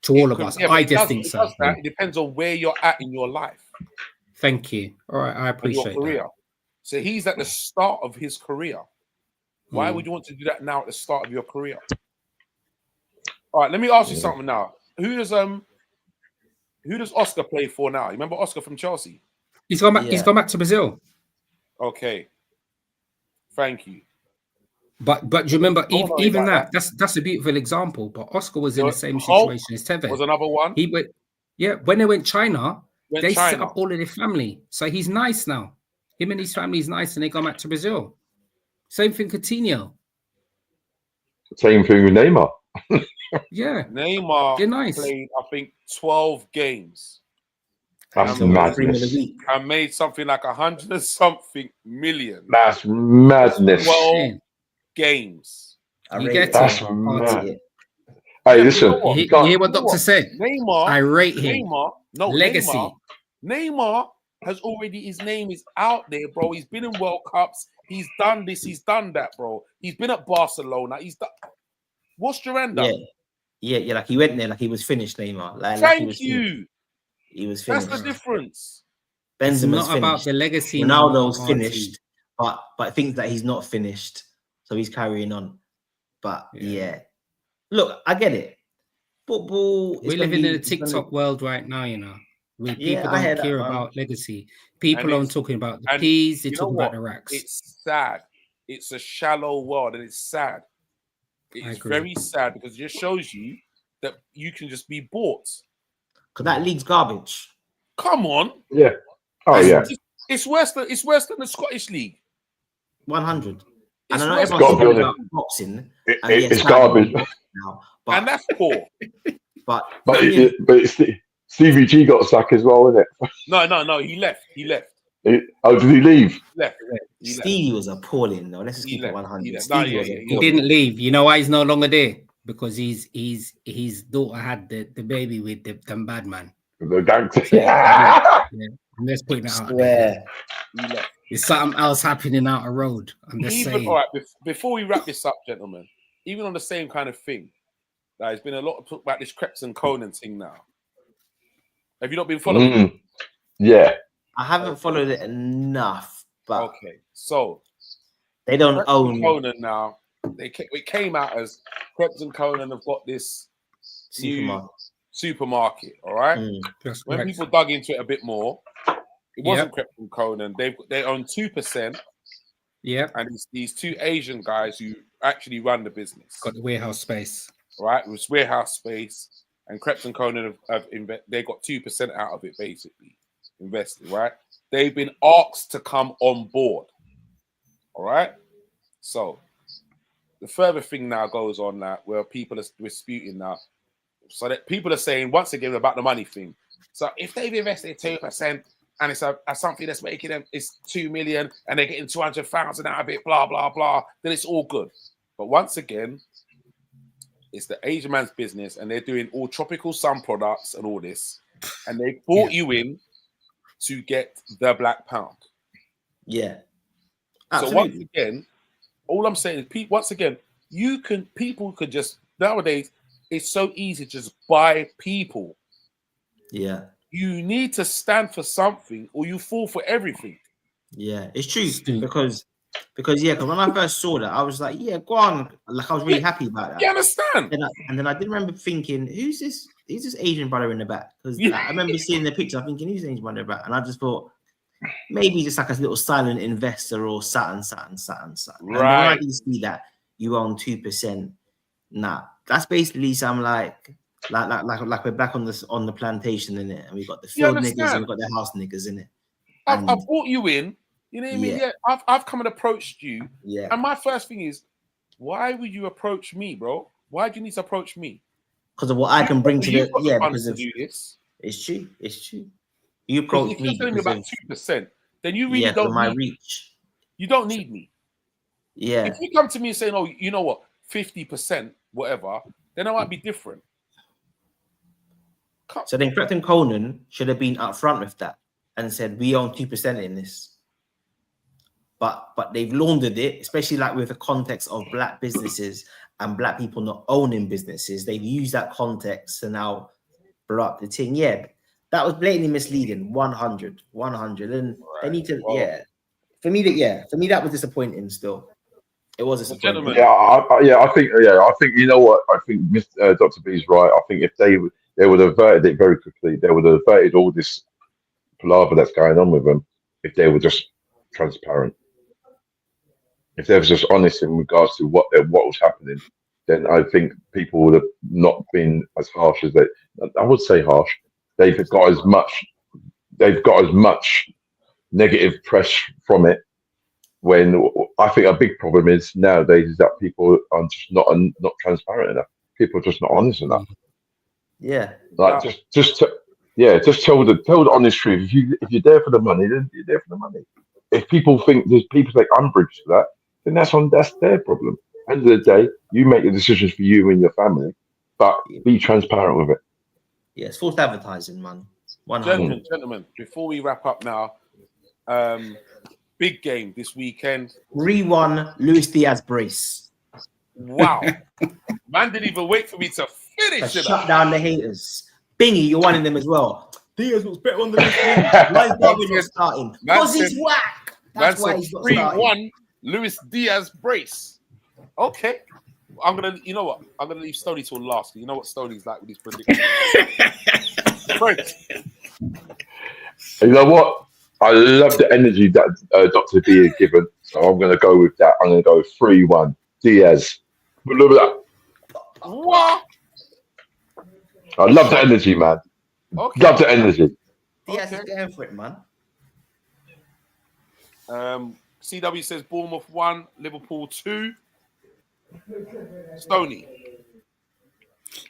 to all of us. I just think so. It depends on where you're at in your life. Thank you. All right, I appreciate that. So he's at the start of his career. Why would you want to do that now at the start of your career? All right, let me ask you something now. Who does Oscar play for now? You remember Oscar from Chelsea? He's gone back. He's gone back to Brazil. Okay. Thank you. But do you remember even that? That's a beautiful example. But Oscar was in the same situation as Tevez. Was another one. He went. Yeah, when they went China, Went they set China. up all of their family. So he's nice now. Him and his family is nice, and they go back to Brazil. Same thing, Coutinho. Same thing with Neymar. Yeah, Neymar they're nice. played, I think, 12 games. That's And madness. and made something like 100 and something million. That's madness. 12 games. You get That's it. mad. Yeah, Hey, you listen, know what? You you can't. hear what Doctor said? Neymar, I rate him. Legacy. Neymar has already, his name is out there, bro. He's been in World Cups. He's done this. He's done that, bro. He's been at Barcelona. He's done. What's Duranda? Yeah. Like he went there, like he was finished. Neymar. Thank you. He was finished. That's the difference. It's Benzema's not about finished. the legacy. Ronaldo's no more, finished, but thinks that he's not finished, so he's carrying on. But yeah. Look, I get it. Football. We're living in a TikTok world right now, you know. Where people don't care about legacy. People aren't talking about the peas, they're talking about the racks. It's sad. It's a shallow world, and it's sad. It's very sad because it just shows you that you can just be bought. Because that league's garbage. Come on. Yeah. Oh yeah. It's worse than the Scottish League. 100. And I know everyone's talking about boxing. It's garbage. Now, but, and that's poor. but Stevie G got a sack as well, isn't it? No. He left. Did he leave? Stevie was appalling, though. Let's just keep it 100. He didn't leave. You know why he's no longer there? Because his daughter had the baby with them bad man. The gangster. I'm just putting it out there. There's something else happening out the road. I'm just saying. All right, before we wrap this up, gentlemen, even on the same kind of thing, there's been a lot of talk about this Krebs and Conan thing now. Have you not been following? Yeah. I haven't followed it enough, but okay. So they don't Krebs own and Conan now. It came out as Krebs and Conan have got this supermarket. All right. When people dug into it a bit more, it wasn't Krebs and Conan. They own 2%. Yeah. And it's these two Asian guys who actually run the business. Got the warehouse space. Right, it was warehouse space, and Krebs and Conan they got 2% out of it, basically invested. Right, they've been asked to come on board. All right, so the further thing now goes on now, where people are disputing now, so that people are saying once again about the money thing. So if they've invested 2% and it's something that's making them it's 2 million and they're getting 200,000 out of it, blah blah blah, then it's all good. But once again, it's the Asian man's business, and they're doing all tropical sun products and all this, and they brought you in to get the black pound. Yeah. Absolutely. So once again, all I'm saying is, once again, people could just nowadays. It's so easy to just buy people. Yeah. You need to stand for something, or you fall for everything. Yeah, it's true because when I first saw that, I was like, yeah, go on. Like I was really happy about that. You understand? And then I did remember thinking, who's this Asian brother in the back? Because I remember seeing the picture, I'm thinking, who's the Asian brother in the back? And I just thought, maybe just like a little silent investor or Saturn. Right. And when I did see that you own 2%, that's basically some like we're back on the plantation in it, and we got the field niggas and we got the house niggas in it. I've brought you in. You know what I mean? Yeah, I've come and approached you. Yeah. And my first thing is, why would you approach me, bro? Why do you need to approach me? Because of what I can bring to the because of do this. It's true. You approach me telling me about 2%, then you really don't my need reach. You don't need me. Yeah. If you come to me and say, "Oh, you know what, 50%, whatever," then I might be different. So then Krebs and Conan should have been upfront with that and said, we own 2% in this. But they've laundered it, especially like with the context of black businesses and black people not owning businesses. They've used that context to now blow up the thing. Yeah, that was blatantly misleading. 100. And they need to, For me, that was disappointing still. It was disappointing. I think you know what? I think Dr. B's right. I think if they would have averted it very quickly, they would have averted all this palaver that's going on with them if they were just transparent. If they was just honest in regards to what was happening, then I think people would have not been as harsh as they. I would say harsh, they've got as much negative press from it. When I think a big problem is nowadays is that people are just not transparent enough. People are just not honest enough. Yeah. Like just tell the honest truth. If you're there for the money, then you're there for the money. If people take umbrage to that, then that's their problem. End of the day, you make the decisions for you and your family, but be transparent with it. Yeah, it's false advertising, man. Gentlemen, before we wrap up now, big game this weekend. 3-1 Luis Diaz brace. Wow. Man didn't even wait for me to finish it. Shut down the haters. Bingy, you're one of them as well. Diaz was better on the list. Why is Darwin not starting? Because he's whack. That's why he's not starting. 3-1 Luis Diaz brace. Okay. I'm gonna leave Stoney till last. You know what Stoney's like with his predictions. You know what? I love the energy that Dr. B has given, so I'm going to go with that. I'm going to go 3-1 Diaz. Look at that. What? I love the energy, man. Okay. Love the energy. Diaz is going for it, man. CW says Bournemouth 1, Liverpool 2. Stoney.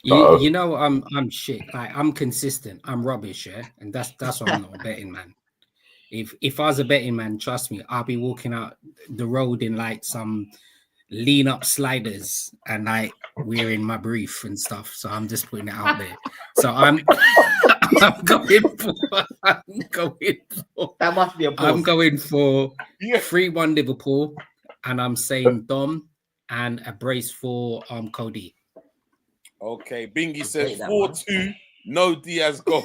You know I'm shit. Like, I'm consistent. I'm rubbish, yeah, and that's why I'm not a betting man. If I was a betting man, trust me, I'll be walking out the road in like some lean up sliders and like wearing my brief and stuff. So I'm just putting it out there. So I'm going for that must be a pause. I'm going for 3-1 Liverpool, and I'm saying Dom and a brace for Cody. Okay, Bingy says 4-2, no Diaz goal.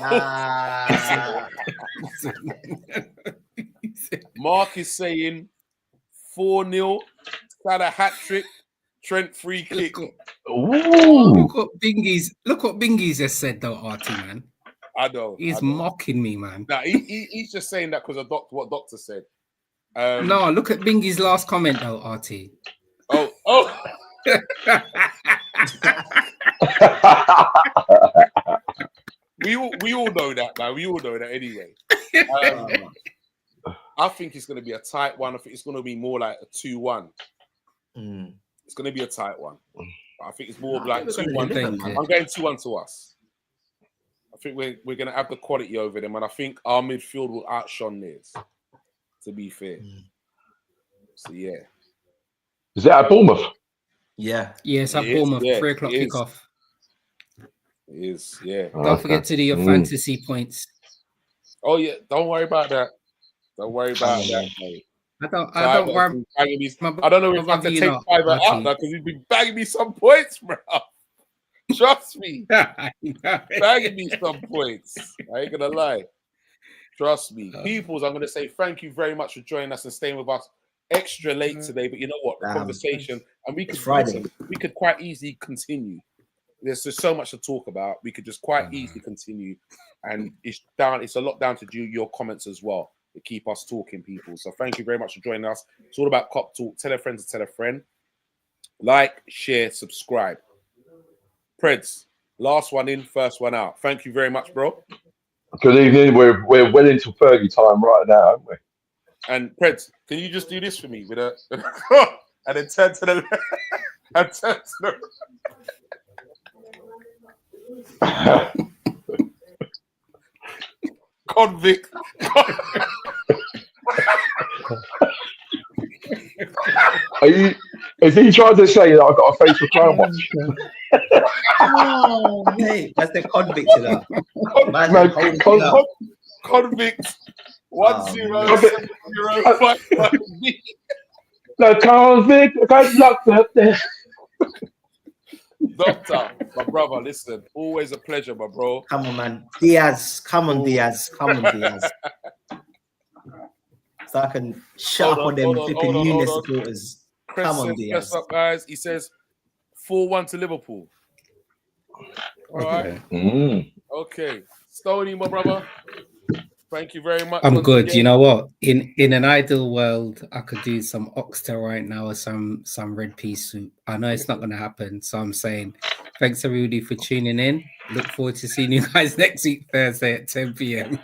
Mark is saying 4-0, Salah hat trick, Trent free kick. Look what Bingy's just said though, Artie, man. I know. He's mocking me, man. Nah, he's just saying that because of what Doctor said. No, look at Bingy's last comment though, Artie. Oh. We all know that, man. We all know that anyway. I think it's going to be a tight one. I think it's going to be more like a 2-1. It's going to be a tight one. I think it's more like 2-1. I'm going 2-1 to us. I think we're going to have the quality over them, and I think our midfield will outshine theirs, to be fair. So, yeah. Is that at Bournemouth? Yeah. Yes, at Bournemouth, 3 o'clock kickoff. It is, yeah. Don't forget to do your fantasy points. Oh, yeah. Don't worry about that. Don't worry about that, mate. I don't worry. I don't know if I can take Fiverr out now because he's been bagging me some points, bro. Trust me. Bagging me some points. I ain't going to lie. Trust me. Peoples, I'm going to say thank you very much for joining us and staying with us extra late today. But you know what? The conversation, and we could quite easily continue. There's just so much to talk about. We could just quite easily continue. And it's a lot down to your comments as well to keep us talking, people. So thank you very much for joining us. It's all about Cop Talk. Tell a friend to tell a friend. Like, share, subscribe. Preds, last one in, first one out. Thank you very much, bro. Good evening. We're well into Fergie time right now, aren't we? And Preds, can you just do this for me with a and then turn to the left and turn to the right. Convict. Is he trying to say that I've got a face for clown watch? Oh, mate, that's the convict to that. Convict 107051. The convict got locked up there. Doctor, my brother, listen, always a pleasure, my bro. Come on, man. Diaz, come on, Diaz. So I can shut up on them flipping Nunes supporters. Come on, Diaz. Press up, guys. He says 4-1 to Liverpool. All right. Okay. Stoney, my brother. Thank you very much. I'm good. You know what? In an ideal world, I could do some oxtail right now or some red pea soup. I know it's not going to happen, so I'm saying Thanks everybody for tuning in. Look forward to seeing you guys next week, Thursday at 10 p.m.